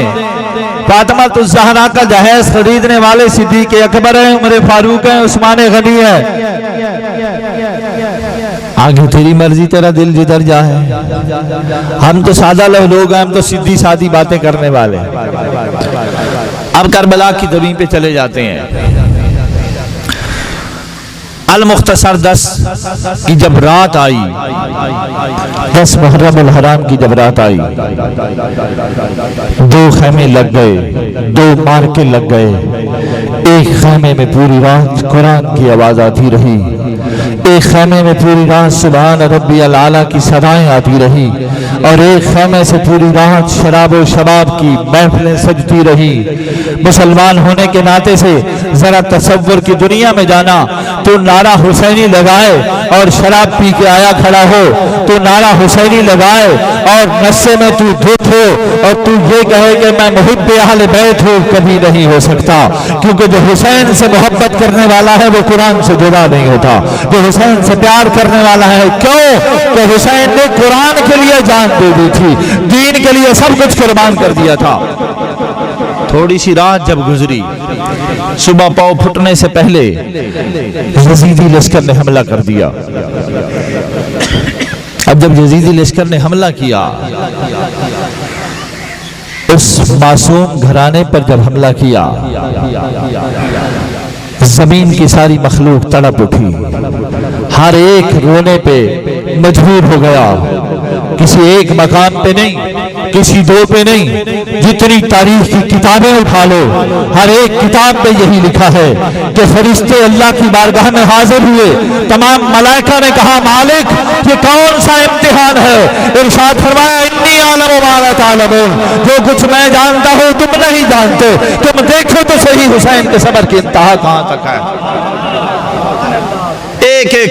فاطمہ الزہرا کا جہیز خریدنے والے صدیق اکبر ہیں, عمر فاروق ہیں, عثمان غنی ہیں. آگے تیری مرضی, تیرا دل جدھر جائے. ہم تو سادہ لوگ ہیں, ہم تو سیدھی سادی باتیں کرنے والے. اب کربلا کی زمین پہ چلے جاتے ہیں. المختصر 10 کی جب رات آئی, 10 محرم الحرام کی جب رات آئی, 2 خیمے لگ گئے, 2 مارکے لگ گئے. ایک خیمے میں پوری رات قرآن کی آواز آتی رہی, ایک خیمے میں پوری رات سبحان ربی الاعلیٰ کی صدائیں آتی رہی, اور ایک خیمے سے پوری رات شراب و شباب کی محفلیں سجتی رہی. مسلمان ہونے کے ناطے سے ذرا تصور کی دنیا میں جانا, تو نعرہ حسینی لگائے اور شراب پی کے آیا کھڑا ہو, تو نعرہ حسینی لگائے اور نشے میں تو دھت ہو, اور تو یہ کہے کہ میں محب اہل بیت ہوں, کبھی نہیں ہو سکتا. کیونکہ جو حسین سے محبت کرنے والا ہے وہ قرآن سے جدا نہیں ہوتا. جو حسین سے پیار کرنے والا ہے, کیوں کہ حسین نے قرآن کے لیے جان دے دی تھی, دین کے لیے سب کچھ قربان کر دیا تھا. تھوڑی سی رات جب گزری, صبح پاؤں پھٹنے سے پہلے یزیدی لشکر نے حملہ کر دیا. اب جب یزیدی لشکر نے حملہ کیا, اس معصوم گھرانے پر جب حملہ کیا, زمین کی ساری مخلوق تڑپ اٹھی, ہر ایک رونے پہ مجبور ہو گیا. کسی ایک مقام پہ نہیں, کسی 2 پہ نہیں, جتنی تاریخ کی کتابیں اٹھا لو, ہر ایک کتاب پہ یہی لکھا ہے کہ فرشتے اللہ کی بارگاہ میں حاضر ہوئے. تمام ملائکہ نے کہا, مالک یہ کون سا امتحان ہے؟ ارشاد فرمایا, انی اعلم ما لا تعلمون, جو کچھ میں جانتا ہوں تم نہیں جانتے. تم دیکھو تو صحیح حسین کے صبر کی انتہا کہاں تک ہے. ایک ایک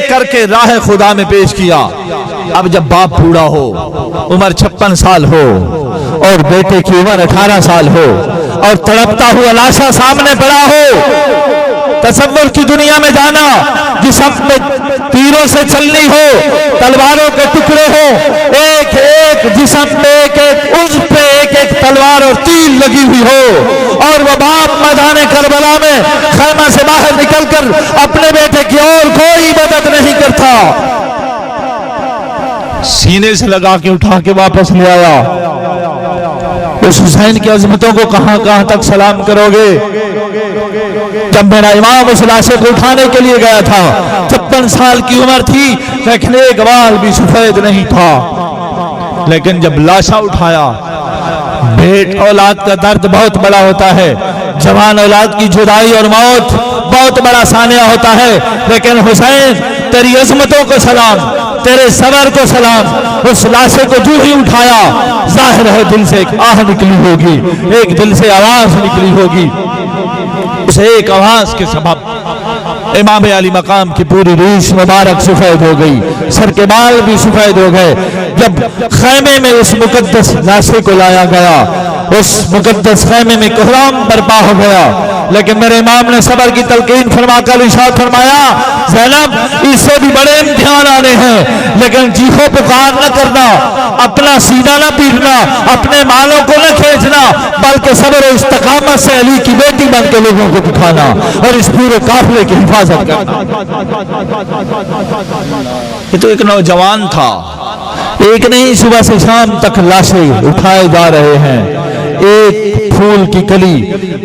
کر کے راہ خدا میں پیش کیا. اب جب باپ بوڑھا ہو, عمر 56 سال ہو, اور بیٹے کی عمر 18 سال ہو, اور تڑپتا ہوا لاشا سامنے پڑا ہو, تصور کی دنیا میں جانا, جسم میں تیروں سے چلنی ہو, تلواروں کے ٹکڑے ہو, ایک ایک جسم پہ ایک ایک عضو پہ ایک ایک تلوار اور تیر لگی ہوئی ہو, اور وہ باپ میدان کربلا میں خیمہ سے باہر نکل کر اپنے بیٹے کی اور کوئی مدد نہیں کرتا, سینے سے لگا کے اٹھا کے واپس لے آیا. اس حسین کی عظمتوں کو کہاں تک سلام کرو گے؟ جب میرا امام اس لاشے کو اٹھانے کے لیے گیا تھا, 56 سال کی عمر تھی, لیکن ایک بال بھی سفید نہیں تھا. لیکن جب لاشا اٹھایا بیٹ اولاد کا درد بہت بڑا ہوتا ہے، جوان اولاد کی جدائی اور موت بہت بڑا سانحہ ہوتا ہے، لیکن حسین تیری عظمتوں کو سلام، تیرے صبر کو سلام۔ اس لاشے کو جو ہی اٹھایا، ظاہر ہے دل سے ایک آہ نکلی ہوگی، ایک دل سے آواز نکلی ہوگی، اس ایک آواز کے سبب امام علی مقام کی پوری ریش مبارک سفید ہو گئی، سر کے بال بھی سفید ہو گئے۔ جب خیمے میں اس مقدس لاشے کو لایا گیا، اس مقدس خیمے میں کوہرام برپا ہو گیا، لیکن میرے امام نے صبر کی تلقین فرما کر ارشاد فرمایا، زینب اس سے بھی بڑے امتحان آنے ہیں، لیکن چیخو پکار نہ کرنا، اپنا سینہ نہ پیٹنا، اپنے مالوں کو نہ کھینچنا، بلکہ صبر و استقامت سے علی کی بیٹی بن کے لوگوں کو دکھانا اور اس پورے قافلے کی حفاظت کرنا۔ یہ تو ایک نوجوان تھا، ایک نہیں صبح سے شام تک لاشیں اٹھائے جا رہے ہیں، ایک پھول کی کلی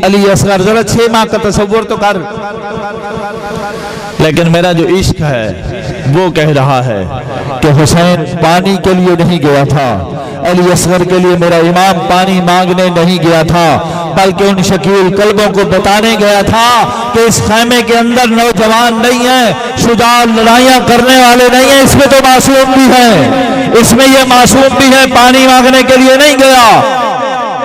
علی اصغر، ذرا 6 ماہ کا تصور تو کر۔ لیکن میرا جو عشق ہے وہ کہہ رہا ہے کہ حسین پانی کے لیے نہیں گیا تھا، علی اصغر کے لیے میرا امام پانی مانگنے نہیں گیا تھا، بلکہ ان شکیل قلبوں کو بتانے گیا تھا کہ اس خیمے کے اندر نوجوان نہیں ہیں، شجاع لڑائیاں کرنے والے نہیں ہیں، اس میں تو معصوم بھی ہیں، اس میں یہ معصوم بھی ہے، پانی مانگنے کے لیے نہیں گیا۔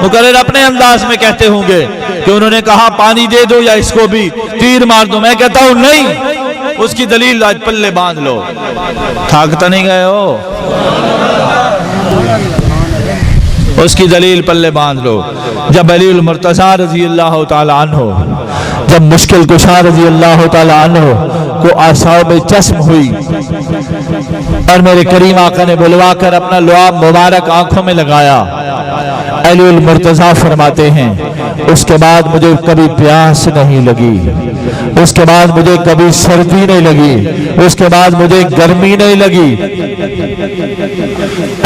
مقرر اپنے انداز میں کہتے ہوں گے کہ انہوں نے کہا پانی دے دو یا اس کو بھی تیر مار دو، میں کہتا ہوں نہیں، اس کی دلیل آج پلے باندھ لو۔ تھاکتا نہیں گئے ہو؟ اس کی دلیل پلے باندھ لو۔ جب علی المرتضیٰ رضی اللہ تعالی عنہ، جب مشکل کشا رضی اللہ تعالی عنہ کو اعصاب چشم ہوئی اور میرے کریم آقا نے بلوا کر اپنا لعاب مبارک آنکھوں میں لگایا، علی المرتضیٰ فرماتے ہیں اس کے بعد مجھے کبھی پیاس نہیں لگی، اس کے بعد مجھے کبھی سردی نہیں لگی، اس کے بعد مجھے گرمی نہیں لگی۔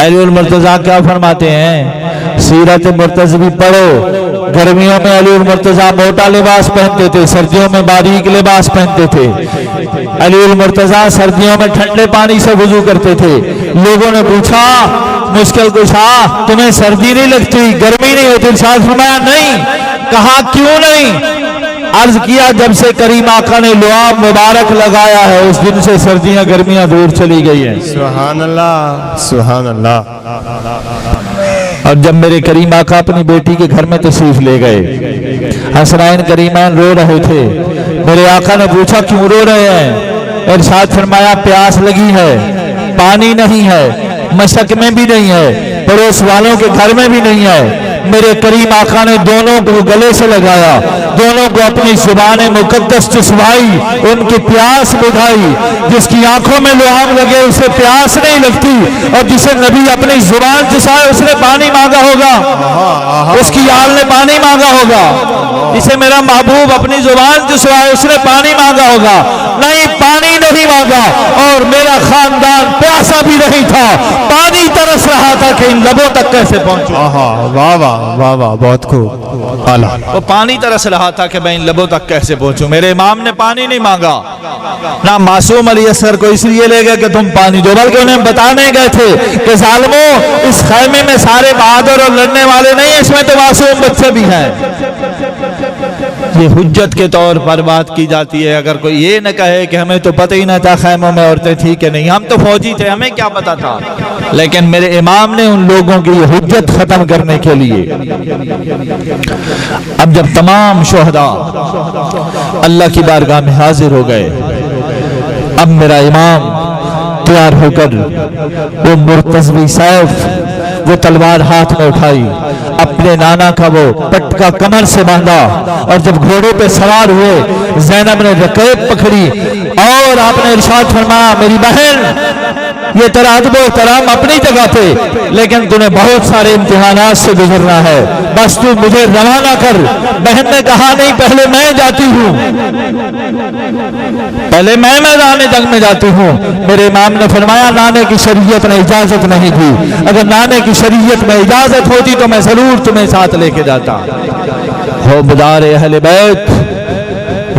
علی المرتضیٰ کیا فرماتے ہیں؟ سیرت مرتضوی پڑھو، گرمیوں میں علی المرتضیٰ موٹا لباس پہنتے تھے، سردیوں میں باریک لباس پہنتے تھے۔ علی المرتضیٰ سردیوں میں ٹھنڈے پانی سے وضو کرتے تھے۔ لوگوں نے پوچھا مشکل کشا تمہیں سردی نہیں لگتی، گرمی نہیں ہوتی؟ ارشاد فرمایا نہیں۔ کہا کیوں نہیں؟ عرض کیا جب سے کریم آقا نے لعاب مبارک لگایا ہے اس دن سے سردیاں گرمیاں دور چلی گئی ہیں۔ سبحان اللہ، سبحان اللہ۔ اور جب میرے کریم آقا اپنی بیٹی کے گھر میں تشریف لے گئے، حسنین کریمین رو رہے تھے، میرے آقا نے پوچھا کیوں رو رہے ہیں؟ ارشاد فرمایا پیاس لگی ہے، پانی نہیں ہے، مشق میں بھی نہیں ہے، پڑوس والوں کے گھر میں بھی نہیں ہے۔ میرے کریم آقا نے دونوں کو گلے سے لگایا، دونوں کو اپنی زبان مقدس چسوائی، ان کی پیاس بجھائی۔ جس کی آنکھوں میں لعاب لگے اسے پیاس نہیں لگتی، اور جسے نبی اپنی زبان چسائے اس نے پانی مانگا ہوگا، اس کی آل نے پانی مانگا ہوگا۔ جسے میرا محبوب اپنی زبان چسوائے اس نے پانی مانگا ہوگا، نہیں پانی نہیں مانگا۔ اور میرا خاندان پیاسا بھی نہیں تھا، پانی ترس رہا تھا کہ ان لبوں تک کیسے پہنچوں۔ واہ واہ واہ واہ، بہت خوب۔ وہ پانی ترس رہا تھا کہ میں ان لبوں تک کیسے پہنچوں۔ میرے امام نے پانی نہیں مانگا، نہ معصوم علی اصغر کو اس لیے لے گئے کہ تم پانی دو، بلکہ انہیں بتانے گئے تھے کہ ظالموں اس خیمے میں سارے بہادر اور لڑنے والے نہیں، اس میں تو معصوم بچے بھی ہیں۔ یہ حجت کے طور پر بات کی جاتی ہے۔ اگر کوئی یہ نہ کہے کہ ہمیں تو پتہ ہی نہ تھا خیموں میں عورتیں تھی کہ نہیں، ہم تو فوجی تھے، ہمیں کیا پتا تھا۔ لیکن میرے امام نے ان لوگوں کی یہ حجت ختم کرنے کے لیے، اب جب تمام شہداء اللہ کی بارگاہ میں حاضر ہو گئے، اب میرا امام تیار ہو کر وہ مرتضوی سیف، وہ تلوار ہاتھ میں اٹھائی، اپنے نانا کا وہ پٹکا کمر سے باندھا، اور جب گھوڑے پہ سوار ہوئے زینب نے رکیب پکڑی اور آپ نے ارشاد فرمایا میری بہن یہ تیرا ادب و احترام اپنی جگہ پہ، لیکن تمہیں بہت سارے امتحانات سے گزرنا ہے، بس تو مجھے روانہ کر۔ بہن نے کہا نہیں پہلے میں جاتی ہوں، پہلے میں میدان جنگ میں جاتی ہوں۔ میرے امام نے فرمایا نانے کی شریعت نے اجازت نہیں دی، اگر نانے کی شریعت میں اجازت ہوتی تو میں ضرور تمہیں ساتھ لے کے جاتا۔ ہو بدار اہل بیت،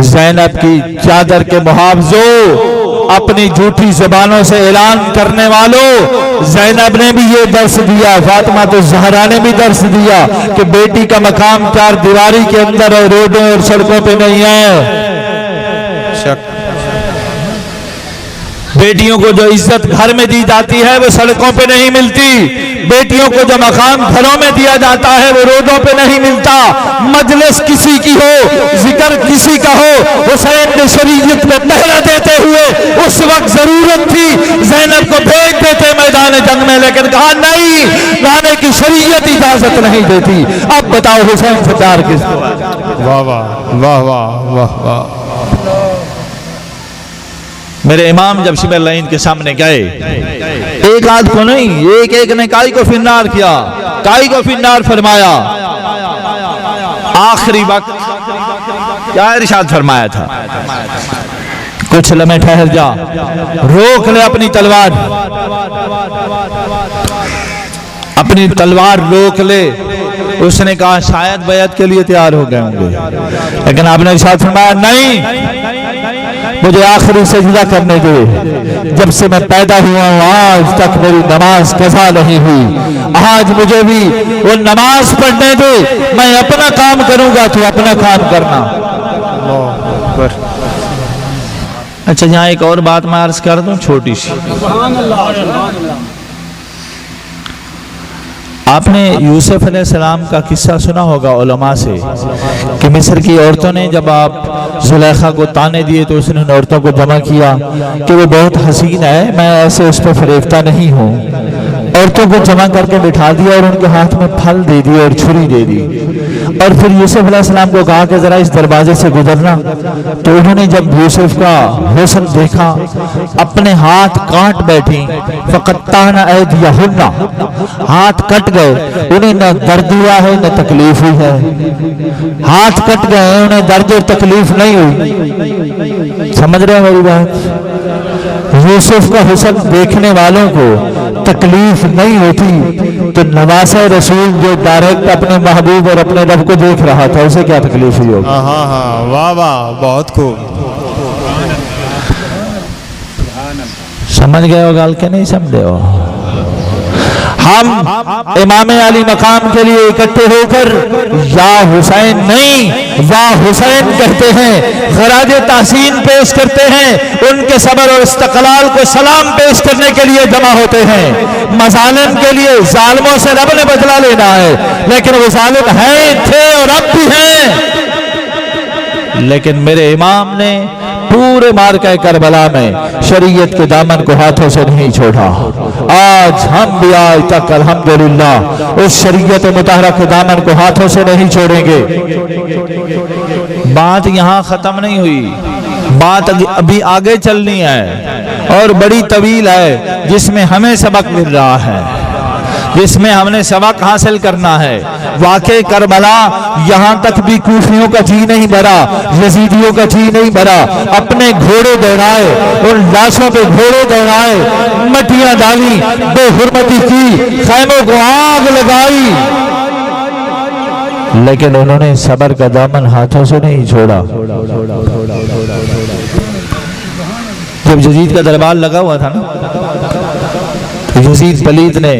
زینب کی چادر کے محافظوں، اپنی جھوٹی زبانوں سے اعلان کرنے والوں، زینب نے بھی یہ درس دیا، فاطمہ الزہرا نے بھی درس دیا کہ بیٹی کا مقام چار دیواری کے اندر اور روڈوں اور سڑکوں پہ نہیں ہے۔ بیٹیوں کو جو عزت گھر میں دی جاتی ہے وہ سڑکوں پہ نہیں ملتی، بیٹیوں کو جو مقام گھروں میں دیا جاتا ہے وہ روڈوں پہ نہیں ملتا۔ مجلس کسی کی ہو، ذکر کسی کا ہو، حسین نے شریعت میں پہرا دیتے ہوئے اس وقت ضرورت تھی زینب کو بھیج دیتے میدان جنگ میں، لیکن کہا نہیں، لانے کی شریعت اجازت نہیں دیتی۔ اب بتاؤ حسین سے پیار کس کو؟ واہ واہ واہ واہ واہ واہ۔ میرے امام جب شبہ لائن کے سامنے گئے، ایک آدھ کو نہیں، ایک ایک نے کائی کو فنار کیا، کائی کو فنار فرمایا۔ آخری وقت کیا ارشاد فرمایا تھا؟ کچھ لمحے ٹھہر جا، روک لے اپنی تلوار، اپنی تلوار روک لے۔ اس نے کہا شاید بیعت کے لیے تیار ہو گئے ہوں گے، لیکن آپ نے ارشاد فرمایا نہیں، مجھے آخری سجدہ کرنے دے، جب سے میں پیدا ہوا ہوں آج تک میری نماز قضا نہیں ہوئی، آج مجھے بھی وہ نماز پڑھنے دے، میں اپنا کام کروں گا تو اپنا کام کرنا۔ اچھا یہاں ایک اور بات میں عرض کر دوں چھوٹی سی، آپ نے یوسف علیہ السلام کا قصہ سنا ہوگا علماء سے کہ مصر کی عورتوں نے جب آپ زلیخا کو تانے دیے تو اس نے ان عورتوں کو جمع کیا کہ وہ بہت حسین ہے، میں ایسے اس پہ فریفتہ نہیں ہوں۔ عورتوں کو جمع کر کے بٹھا دیا اور ان کے ہاتھ میں پھل دے دی اور چھری دے دی، اور پھر یوسف علیہ السلام کو کہا کہ ذرا اس دروازے سے گزرنا۔ تو انہوں نے جب یوسف کا حسن دیکھا اپنے ہاتھ کاٹ بیٹھی، فقطعن ایدیہن، ہاتھ کٹ گئے، انہیں نہ درد ہوا ہے نہ تکلیف ہوئی ہے، ہاتھ کٹ گئے انہیں درد اور تکلیف نہیں ہوئی۔ سمجھ رہے ہیں میری بات؟ یوسف کا حسن دیکھنے والوں کو تکلیف نہیں ہوتی تو نواسہ رسول جو ڈائریکٹ اپنے محبوب اور اپنے رب کو دیکھ رہا تھا اسے کیا تکلیف ہوئی ہوگی؟ ہاں ہاں واہ واہ، بہت خوب۔ سمجھ گئے ہو گال کہ نہیں سمجھے ہو؟ ہم امام علی مقام کے لیے اکٹھے ہو کر یا حسین نہیں واہ حسین کہتے ہیں، خراج تحسین پیش کرتے ہیں، ان کے صبر اور استقلال کو سلام پیش کرنے کے لیے جمع ہوتے ہیں۔ مظالم کے لیے ظالموں سے رب نے بدلہ لینا ہے، لیکن وہ ظالم ہیں تھے اور اب بھی ہیں، لیکن میرے امام نے پورے مارکہ کربلا میں شریعت کے دامن کو ہاتھوں سے نہیں چھوڑا۔ آج ہم بھی آج تک الحمدللہ اس شریعت مطہرہ کے دامن کو ہاتھوں سے نہیں چھوڑیں گے۔ بات یہاں ختم نہیں ہوئی، بات ابھی آگے چلنی ہے اور بڑی طویل ہے، جس میں ہمیں سبق مل رہا ہے، جس میں ہم نے سبق حاصل کرنا ہے۔ واقع کربلا یہاں تک بھی کوفیوں کا جی نہیں بھرا، یزیدیوں کا جی نہیں بھرا، اپنے گھوڑے دوڑائے، ان لاشوں پہ گھوڑے دوڑائے، مٹیاں ڈالی، بے حرمتی کی، خیموں کو آگ لگائی، لیکن انہوں نے صبر کا دامن ہاتھوں سے نہیں چھوڑا۔ جب یزید کا دربار لگا ہوا تھا نا، یزید پلید نے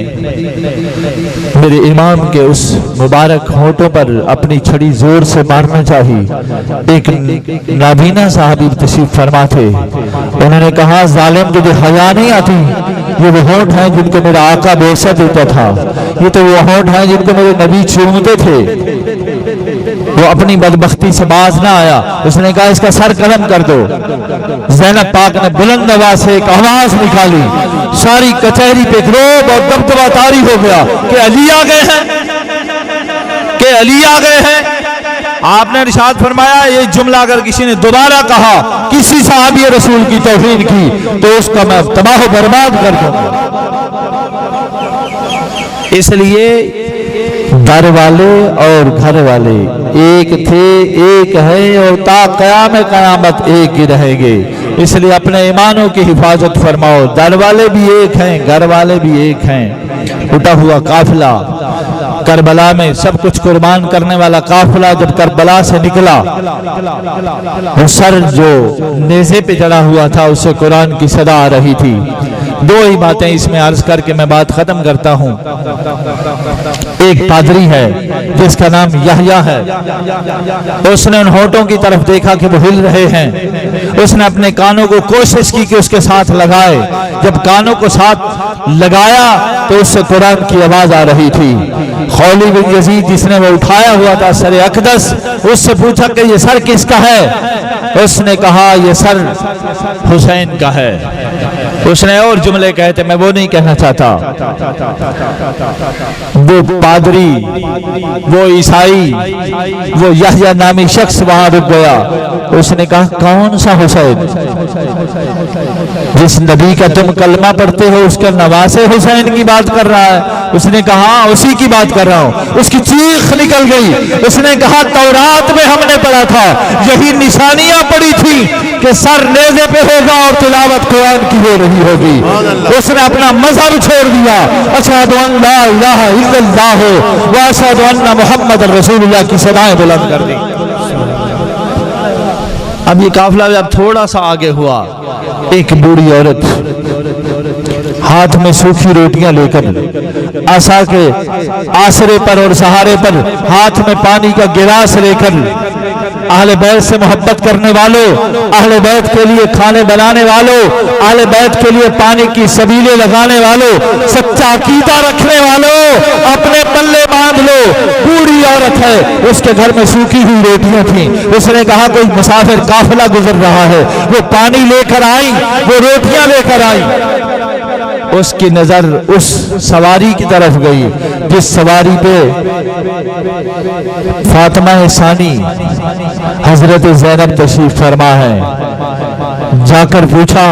میرے امام کے اس مبارک ہونٹوں پر اپنی چھڑی زور سے مارنا چاہی۔ ایک نابینا صحابی تشریف فرما تھے، انہوں نے کہا ظالم تجھے حیا نہیں آتی؟ یہ وہ ہونٹ ہیں جن کو میرا آقا بوسہ دیتا تھا، یہ تو وہ ہونٹ ہیں جن کو میرے نبی چومتے تھے۔ وہ اپنی بدبختی سے باز نہ آیا، اس نے کہا اس کا سر قلم کر دو۔ زینب پاک نے بلند آواز سے ایک آواز نکالی، ساری کچہری پہ گروب اور دبدبہ طاری ہو گیا کہ علی آ گئے ہیں، کہ علی آ گئے ہیں۔ آپ نے ارشاد فرمایا یہ جملہ اگر کسی نے دوبارہ کہا، کسی صحابی رسول کی توہین کی تو اس کا میں تباہ و برباد کر دوں گا۔ اس لیے در والے اور گھر والے ایک تھے، ایک ہے اور تا قیام قیامت ایک ہی رہیں گے۔ اس لیے اپنے ایمانوں کی حفاظت فرماؤ، در والے بھی ایک ہیں، گھر والے بھی ایک ہیں۔ اٹھا ہوا قافلہ کربلا میں سب کچھ قربان کرنے والا قافلہ جب کربلا سے نکلا، وہ سر جو نیزے پہ چڑھا ہوا تھا اس سے قرآن کی صدا آ رہی تھی۔ دو ہی باتیں اس میں عرض کر کے میں بات ختم کرتا ہوں۔ ایک پادری ہے جس کا نام یحییٰ ہے، اس نے ان ہونٹوں کی طرف دیکھا کہ وہ ہل رہے ہیں، اس نے اپنے کانوں کو کوشش کی کہ اس کے ساتھ لگائے، جب کانوں کو ساتھ لگایا تو اس سے قرآن کی آواز آ رہی تھی۔ خولی بن یزید جس نے وہ اٹھایا ہوا تھا سر اقدس، اس سے پوچھا کہ یہ سر کس کا ہے؟ اس نے کہا یہ سر حسین کا ہے۔ اس نے اور جملے کہے تھے، میں وہ نہیں کہنا چاہتا۔ وہ پادری، وہ عیسائی، وہ یحییٰ نامی شخص وہاں رک گیا۔ اس نے کہا کون سا حسین؟ جس نبی کا تم کلمہ پڑھتے ہو اس کا نواسے حسین کی بات کر رہا ہے؟ اس نے کہا اسی کی بات کر رہا ہوں۔ اس کی چیخ نکل گئی۔ اس نے کہا تورات میں ہم نے پڑھا تھا، یہی نشانیاں پڑی تھی کہ سر نیزے پہ ہوگا اور تلاوت قرآن کی ہو رہی ہوگی۔ اس نے اپنا مذہب چھوڑ دیا، اشہد ان لا الہ الا اللہ و اشہد ان محمد رسول اللہ کی صدائیں بلند کر دی۔ اب یہ قافلہ جب تھوڑا سا آگے ہوا، ایک بوڑھی عورت ہاتھ میں سوکھی روٹیاں لے کر عصا کے آسرے پر اور سہارے پر ہاتھ میں پانی کا گلاس لے کر اہل بیت سے محبت کرنے والوں، اہل بیت کے لیے کھانے بنانے والوں، اہل بیت کے لیے پانی کی سبیلیں لگانے والوں، سچا عقیدہ رکھنے والوں، اپنے پلے باندھ لو۔ بوڑھی عورت ہے، اس کے گھر میں سوکھی ہوئی روٹیاں تھیں۔ اس نے کہا کوئی مسافر قافلہ گزر رہا ہے، وہ پانی لے کر آئی، وہ روٹیاں لے کر آئی۔ اس کی نظر اس سواری کی طرف گئی جس سواری پہ فاطمہ ثانی حضرت زینب تشریف فرما ہے۔ جا کر پوچھا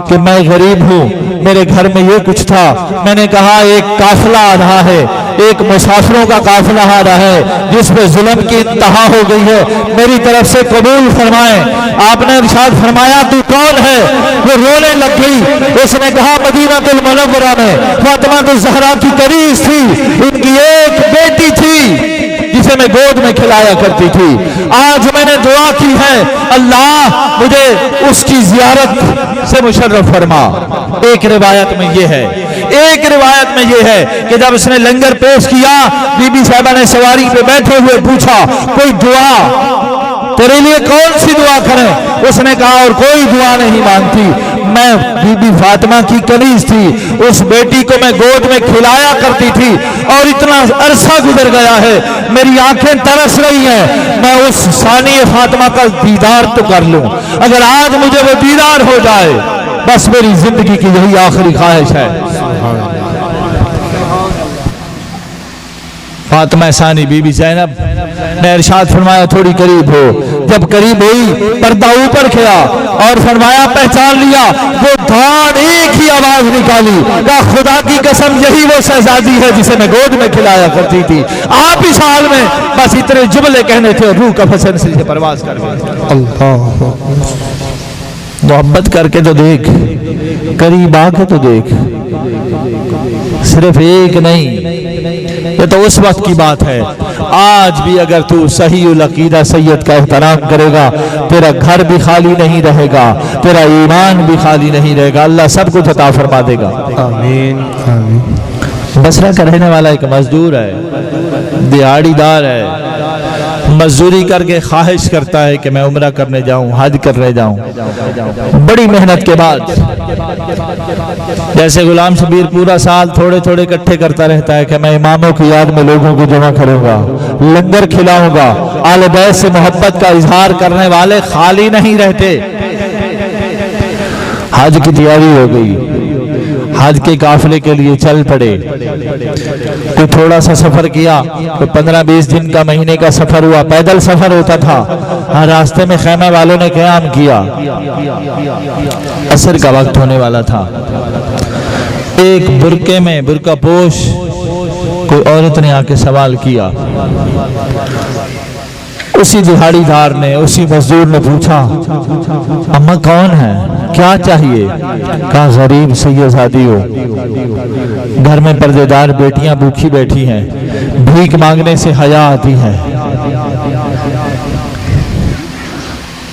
کہ میں غریب ہوں، میرے گھر میں یہ کچھ تھا۔ میں نے کہا ایک قافلہ آ رہا ہے، ایک مسافروں کا قافلہ آ رہا ہے جس پہ ظلم کی انتہا ہو گئی ہے، میری طرف سے قبول فرمائیں۔ آپ نے ارشاد فرمایا تو کون ہے؟ وہ رونے لگ گئی۔ اس نے کہا مدینہ المنورہ میں فاطمہ الزہرا کی کنیز تھی، ان کی ایک بیٹی تھی جسے میں گود میں کھلایا کرتی تھی۔ آج میں نے دعا کی ہے اللہ مجھے اس کی زیارت سے مشرف فرما۔ ایک روایت میں یہ ہے، ایک روایت میں یہ ہے کہ جب اس نے لنگر پیش کیا، بی بی صاحبہ نے سواری پہ بیٹھے ہوئے پوچھا کوئی دعا تیرے لیے کون سی دعا کریں؟ اس نے کہا اور کوئی دعا نہیں مانگتی، میں بی بی فاطمہ کی کنیز تھی، اس بیٹی کو میں گود میں کھلایا کرتی تھی اور اتنا عرصہ گزر گیا ہے، میری آنکھیں ترس رہی ہیں، میں اس ثانی فاطمہ کا دیدار تو کر لوں۔ اگر آج مجھے وہ دیدار ہو جائے بس میری زندگی کی یہی آخری خواہش ہے۔ فاطمہ ثانی بی بی زینب نے ارشاد فرمایا تھوڑی قریب ہو۔ جب قریب ہوئی پردہ اوپر کیا اور فرمایا پہچان لیا، وہ دھاڑ ایک ہی آواز نکالی، کہا خدا کی قسم یہی وہ شہزادی ہے جسے میں گود میں کھلایا کرتی تھی۔ آپ اس حال میں بس اتنے جملے کہنے تھے اور روح کا پھسن سے پرواز کر گئی۔ اللہ محبت کر کے تو دیکھ، قریب آ کے تو دیکھ، صرف ایک نہیں، یہ تو اس وقت کی بات ہے۔ آج بھی اگر تو صحیح العقیدہ سید کا احترام کرے گا، تیرا گھر بھی خالی نہیں رہے گا، تیرا ایمان بھی خالی نہیں رہے گا، اللہ سب کچھ عطا فرما دے گا۔ آمین آمین۔ بصرہ کا رہنے والا ایک مزدور ہے، دیہاڑی دار ہے، مزدوری کر کے خواہش کرتا ہے کہ میں عمرہ کرنے جاؤں، حج کرنے جاؤں۔ بڑی محنت کے بعد جیسے غلام شبیر پورا سال تھوڑے تھوڑے اکٹھے کرتا رہتا ہے کہ میں اماموں کی یاد میں لوگوں کو جمع کروں گا، لنگر کھلاؤں گا، آل بیت سے محبت کا اظہار کرنے والے خالی نہیں رہتے۔ حج کی تیاری ہو گئی، حج کے قافلے کے لیے چل پڑے۔ کوئی تھوڑا سا سفر کیا، کوئی 15-20 دن کا، مہینے کا سفر ہوا، پیدل سفر ہوتا تھا۔ ہر راستے میں خیمہ والوں نے قیام کیا، عصر کا وقت ہونے والا تھا۔ ایک برقعے میں برقع پوش کوئی عورت نے آ کے سوال کیا۔ اسی دہاڑی دار نے، اسی مزدور نے پوچھا اماں کون ہے؟ کیا چاہیے؟ کہا غریب سیدزادی ہو، گھر میں پردے دار بیٹیاں بھوکھی بیٹھی ہیں، بھیک مانگنے سے حیا آتی ہے۔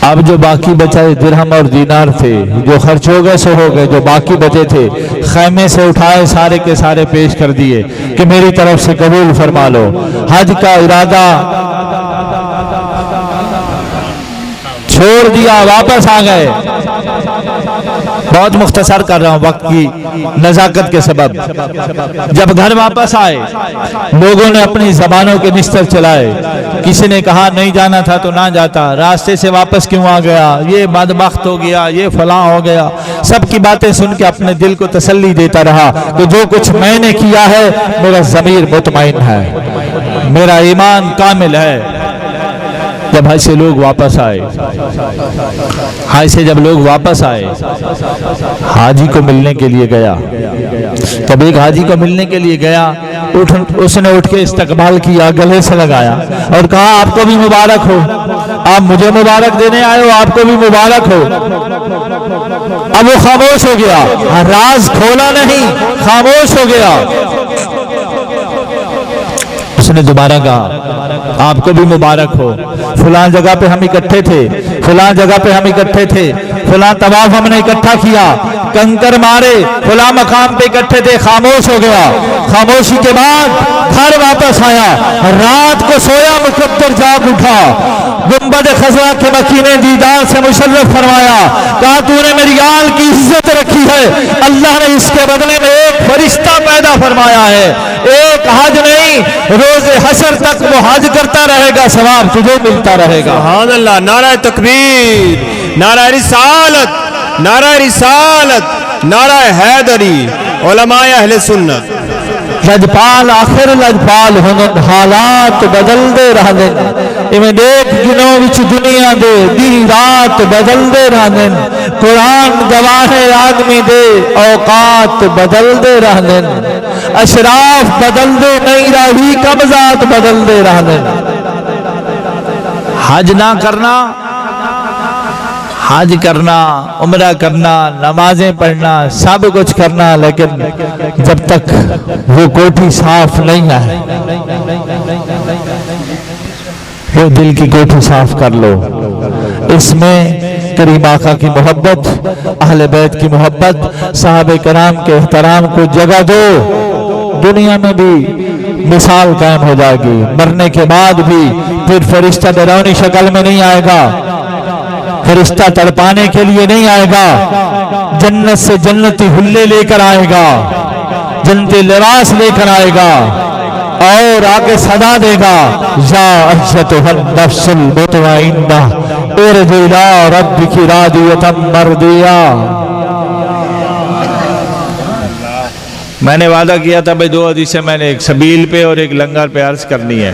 اب جو باقی بچے درہم اور دینار تھے، جو خرچ ہو گئے سو ہو گئے، جو باقی بچے تھے خیمے سے اٹھائے، سارے کے سارے پیش کر دیے کہ میری طرف سے قبول فرما لو۔ حج کا ارادہ چھوڑ دیا، واپس آ گئے۔ بہت مختصر کر رہا ہوں وقت کی نزاکت کے سبب۔ جب گھر واپس آئے، لوگوں نے اپنی زبانوں کے نستر چلائے۔ کسی نے کہا نہیں جانا تھا تو نہ جاتا، راستے سے واپس کیوں آ گیا، یہ بدبخت ہو گیا، یہ فلاں ہو گیا۔ سب کی باتیں سن کے اپنے دل کو تسلی دیتا رہا کہ جو کچھ میں نے کیا ہے میرا ضمیر مطمئن ہے، میرا ایمان کامل ہے۔ جب حج سے لوگ واپس آئے، حج سے جب لوگ واپس آئے، حاجی کو ملنے کے لیے گیا۔ جب ایک حاجی کو ملنے کے لیے گیا، اس نے اٹھ کے استقبال کیا، گلے سے لگایا اور کہا آپ کو بھی مبارک ہو، آپ مجھے مبارک دینے آئے ہو، آپ کو بھی مبارک ہو۔ اب وہ خاموش ہو گیا، راز کھولا نہیں، خاموش ہو گیا۔ اس نے دوبارہ کہا آپ کو بھی مبارک ہو، فلاں جگہ پہ ہم اکٹھے تھے، فلاں جگہ پہ ہم اکٹھے تھے، فلاں طواف ہم نے اکٹھا کیا، کنکر مارے، فلاں مقام پہ اکٹھے تھے۔ خاموش ہو گیا۔ خاموشی کے بعد گھر واپس آیا، رات کو سویا، مقدر جاگ اٹھا، گنبد خضرا کے مکینے دیدار سے مشرف فرمایا، کہا تو نے میری آل کی عزت رکھی ہے، اللہ نے اس کے بدلے میں ایک فرشتہ پیدا فرمایا ہے، ایک حج نہیں، روز حشر تک وہ حج کرتا رہے گا، ثواب تجھے ملتا رہے گا۔ سبحان اللہ، نعرہ تکبیر، نعرہ رسالت، نعرہ رسالت، نعرہ حیدری، علماء اہل سنت۔ لجپال آخر لجپال ہنن، حالات بدل دے رہن، ایویں دیکھ گنوں وچ دنیا دے دی رات بدل دے رہن، قرآن گواہ آدمی دے اوقات بدل دے رہن، اشراف بدل دے نہیں رہی، قبضات بدل دے رہن۔ حج نہ کرنا، حج کرنا، عمرہ کرنا، نمازیں پڑھنا، سب کچھ کرنا، لیکن جب تک وہ کوٹھی صاف نہیں ہے، وہ دل کی کوٹھی صاف کر لو۔ اس میں کریم آقا کی محبت، اہل بیت کی محبت، صحابہ کرام کے احترام کو جگہ دو۔ دنیا میں بھی مثال قائم ہو جائے گی، مرنے کے بعد بھی پھر فرشتہ ڈراؤنی شکل میں نہیں آئے گا، فرشتہ تڑپانے کے لیے نہیں آئے گا، جنت سے جنتی حلے لے کر آئے گا، جنتی لباس لے کر آئے گا، اور آگے صدا دے گا یا ایتھا النفس المطمئنہ ارجعی الی ربک راضیۃ مرضیہ۔ میں نے وعدہ کیا تھا بھائی 2 حدیثیں میں نے ایک سبیل پہ اور ایک لنگر پہ عرض کرنی ہے۔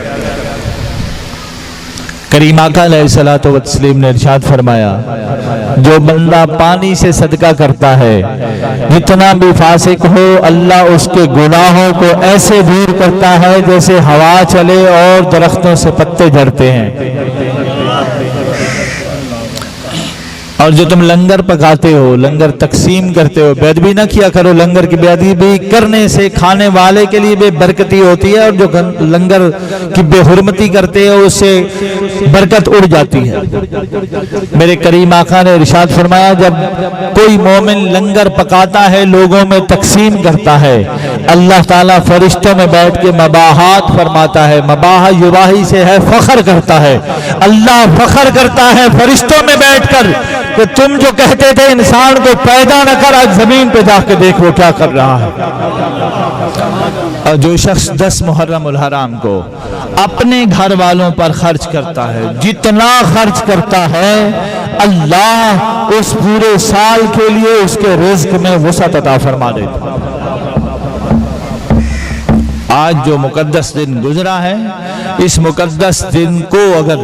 کریم آقا علیہ الصلوۃ والتسلیم نے ارشاد فرمایا، جو بندہ پانی سے صدقہ کرتا ہے، جتنا بھی فاسق ہو، اللہ اس کے گناہوں کو ایسے دور کرتا ہے جیسے ہوا چلے اور درختوں سے پتے جھڑتے ہیں۔ اور جو تم لنگر پکاتے ہو، لنگر تقسیم کرتے ہو، بے ادبی نہ کیا کرو، لنگر کی بے ادبی کرنے سے کھانے والے کے لیے بے برکتی ہوتی ہے، اور جو لنگر کی بے حرمتی کرتے ہو اس سے برکت اڑ جاتی ہے۔ میرے کریم آقا نے ارشاد فرمایا، جب کوئی مومن لنگر پکاتا ہے، لوگوں میں تقسیم کرتا ہے، اللہ تعالیٰ فرشتوں میں بیٹھ کے مباحات فرماتا ہے۔ مباح یباہی سے ہے فخر کرتا ہے، اللہ فخر کرتا ہے فرشتوں میں بیٹھ کر کہ تم جو کہتے تھے انسان کو پیدا نہ کر، آج زمین پہ جا کے دیکھو کیا کر رہا ہے۔ اور جو شخص 10 محرم الحرام کو اپنے گھر والوں پر خرچ کرتا ہے، جتنا خرچ کرتا ہے اللہ اس پورے سال کے لیے اس کے رزق میں وسعت عطا فرما دیتا۔ آج جو مقدس دن گزرا ہے، اس مقدس دن کو اگر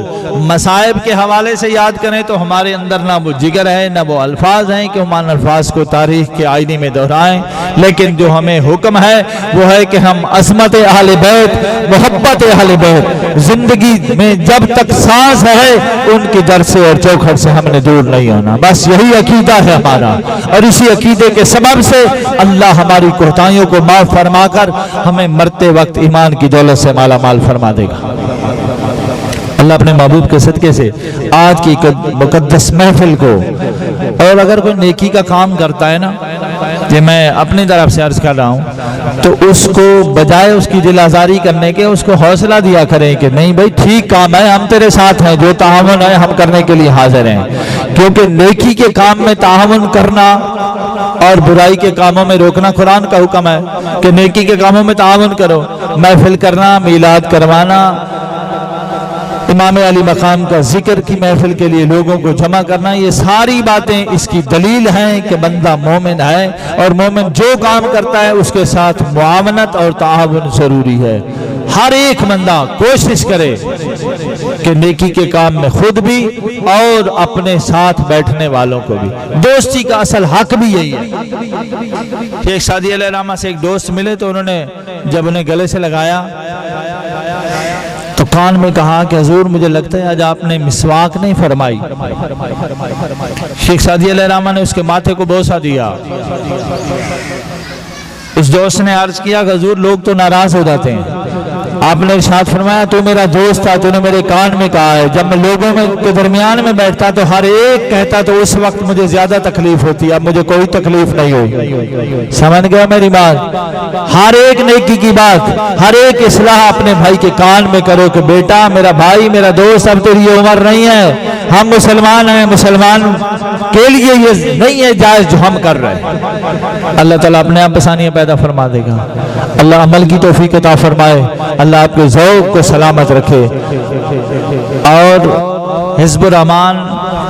مصائب کے حوالے سے یاد کریں تو ہمارے اندر نہ وہ جگر ہے نہ وہ الفاظ ہیں کہ ہم ان الفاظ کو تاریخ کے آئینے میں دہرائیں، لیکن جو ہمیں حکم ہے وہ ہے کہ ہم عظمت اہل بیت، محبت اہل بیت زندگی میں جب تک سانس ہے ان کے در سے اور چوکھٹ سے ہم نے دور نہیں ہونا. بس یہی عقیدہ ہے ہمارا، اور اسی عقیدے کے سبب سے اللہ ہماری کوتاہیوں کو معاف فرما کر ہمیں مرتے وقت ایمان کی دولت سے مالا مال فرما دے گا. اللہ اپنے محبوب کے صدقے سے آج کی مقدس محفل کو، اور اگر کوئی نیکی کا کام کرتا ہے نا، کہ میں اپنی طرف سے عرض کر رہا ہوں، تو اس کو بجائے اس کی دل آزاری کرنے کے اس کو حوصلہ دیا کریں کہ نہیں بھائی ٹھیک کام ہے، ہم تیرے ساتھ ہیں، جو تعاون ہے ہم کرنے کے لیے حاضر ہیں. کیونکہ نیکی کے کام میں تعاون کرنا اور برائی کے کاموں میں روکنا قرآن کا حکم ہے کہ نیکی کے کاموں میں تعاون کرو. محفل کرنا، میلاد کروانا، امام علی مقام کا ذکر کی محفل کے لیے لوگوں کو جمع کرنا، یہ ساری باتیں اس کی دلیل ہیں کہ بندہ مومن ہے، اور مومن جو کام کرتا ہے اس کے ساتھ معاونت اور تعاون ضروری ہے. ہر ایک بندہ کوشش کرے کہ نیکی کے کام میں خود بھی اور اپنے ساتھ بیٹھنے والوں کو بھی. دوستی کا اصل حق بھی یہی ہے. شیخ سعدی علیہ الرحمہ سے ایک دوست ملے تو انہوں نے جب انہیں گلے سے لگایا تو کان میں کہا کہ حضور مجھے لگتا ہے آج آپ نے مسواک نہیں فرمائی. شیخ سعدی علیہ الرحمہ نے اس کے ماتھے کو بوسہ دیا. اس دوست نے عرض کیا کہ حضور لوگ تو ناراض ہو جاتے ہیں، آپ نے ارشاد فرمایا تو میرا دوست تھا، تو نے میرے کان میں کہا ہے. جب میں لوگوں کے درمیان میں بیٹھتا تو ہر ایک کہتا تو اس وقت مجھے زیادہ تکلیف ہوتی، اب مجھے کوئی تکلیف نہیں ہوئی. سمجھ گیا میری بات؟ ہر ایک نیکی کی بات، ہر ایک اصلاح اپنے بھائی کے کان میں کرو کہ بیٹا میرا بھائی میرا دوست، اب تیری یہ عمر نہیں ہے، ہم مسلمان ہیں، مسلمان کے لیے یہ نہیں ہے جائز جو ہم کر رہے ہیں. اللہ تعالیٰ اپنے آپ آسانیاں پیدا فرما دے گا. اللہ عمل کی توفیق عطا فرمائے. اللہ آپ کے ذوق کو سلامت رکھے. اور حزب الرحمان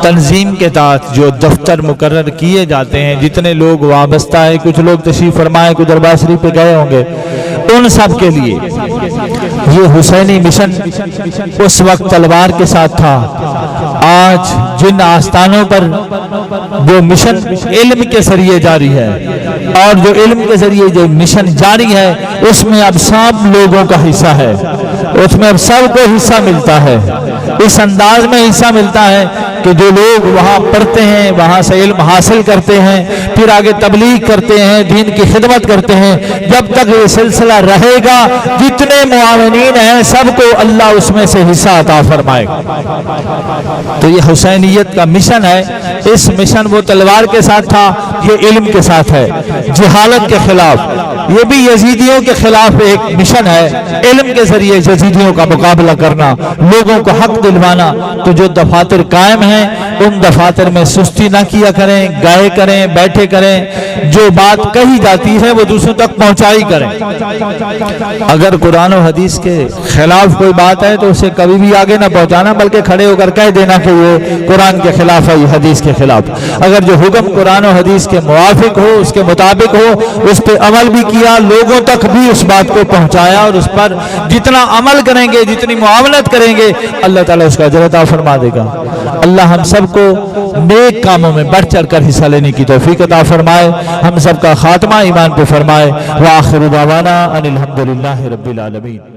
تنظیم کے تحت جو دفتر مقرر کیے جاتے ہیں، جتنے لوگ وابستہ ہیں، کچھ لوگ تشریف فرمائے، کچھ دربار شریف پہ گئے ہوں گے، ان سب کے لیے یہ حسینی مشن اس وقت تلوار کے ساتھ تھا. آج جن آستانوں پر وہ مشن علم کے ذریعے جاری ہے، اور جو علم کے ذریعے جو مشن جاری ہے اس میں اب سب لوگوں کا حصہ ہے، اس میں اب سب کو حصہ ملتا ہے. اس انداز میں حصہ ملتا ہے کہ جو لوگ وہاں پڑھتے ہیں، وہاں سے علم حاصل کرتے ہیں، پھر آگے تبلیغ کرتے ہیں، دین کی خدمت کرتے ہیں، جب تک یہ سلسلہ رہے گا جتنے معاونین ہیں سب کو اللہ اس میں سے حصہ عطا فرمائے گا. تو یہ حسینیت کا مشن ہے. اس مشن وہ تلوار کے ساتھ تھا، یہ علم کے ساتھ ہے. جہالت کے خلاف، یہ بھی یزیدیوں کے خلاف ایک مشن ہے. علم کے ذریعے یزیدیوں کا مقابلہ کرنا، لوگوں کو حق دلوانا. تو جو دفاتر قائم ہیں ان دفاتر میں سستی نہ کیا کریں، گائے کریں، بیٹھے کریں. جو بات کہی جاتی ہے وہ دوسروں تک پہنچائی کریں. اگر قرآن و حدیث کے خلاف کوئی بات ہے تو اسے کبھی بھی آگے نہ پہنچانا، بلکہ کھڑے ہو کر کہہ دینا کہ یہ قرآن کے خلاف ہے، یہ حدیث کے خلاف. اگر جو حکم قرآن و حدیث کے موافق ہو، اس کے مطابق ہو، اس پہ عمل بھی کیا، لوگوں تک بھی اس بات کو پہنچایا، اور اس پر جتنا عمل کریں گے، جتنی معاونت کریں گے، اللہ تعالیٰ اس کا اجر عطا فرما دے گا. اللہ ہم سب کو نیک کاموں میں بڑھ چڑھ کر حصہ لینے کی توفیق عطا فرمائے. ہم سب کا خاتمہ ایمان پہ فرمائے. وآخر دعوانا ان الحمدللہ رب العالمین.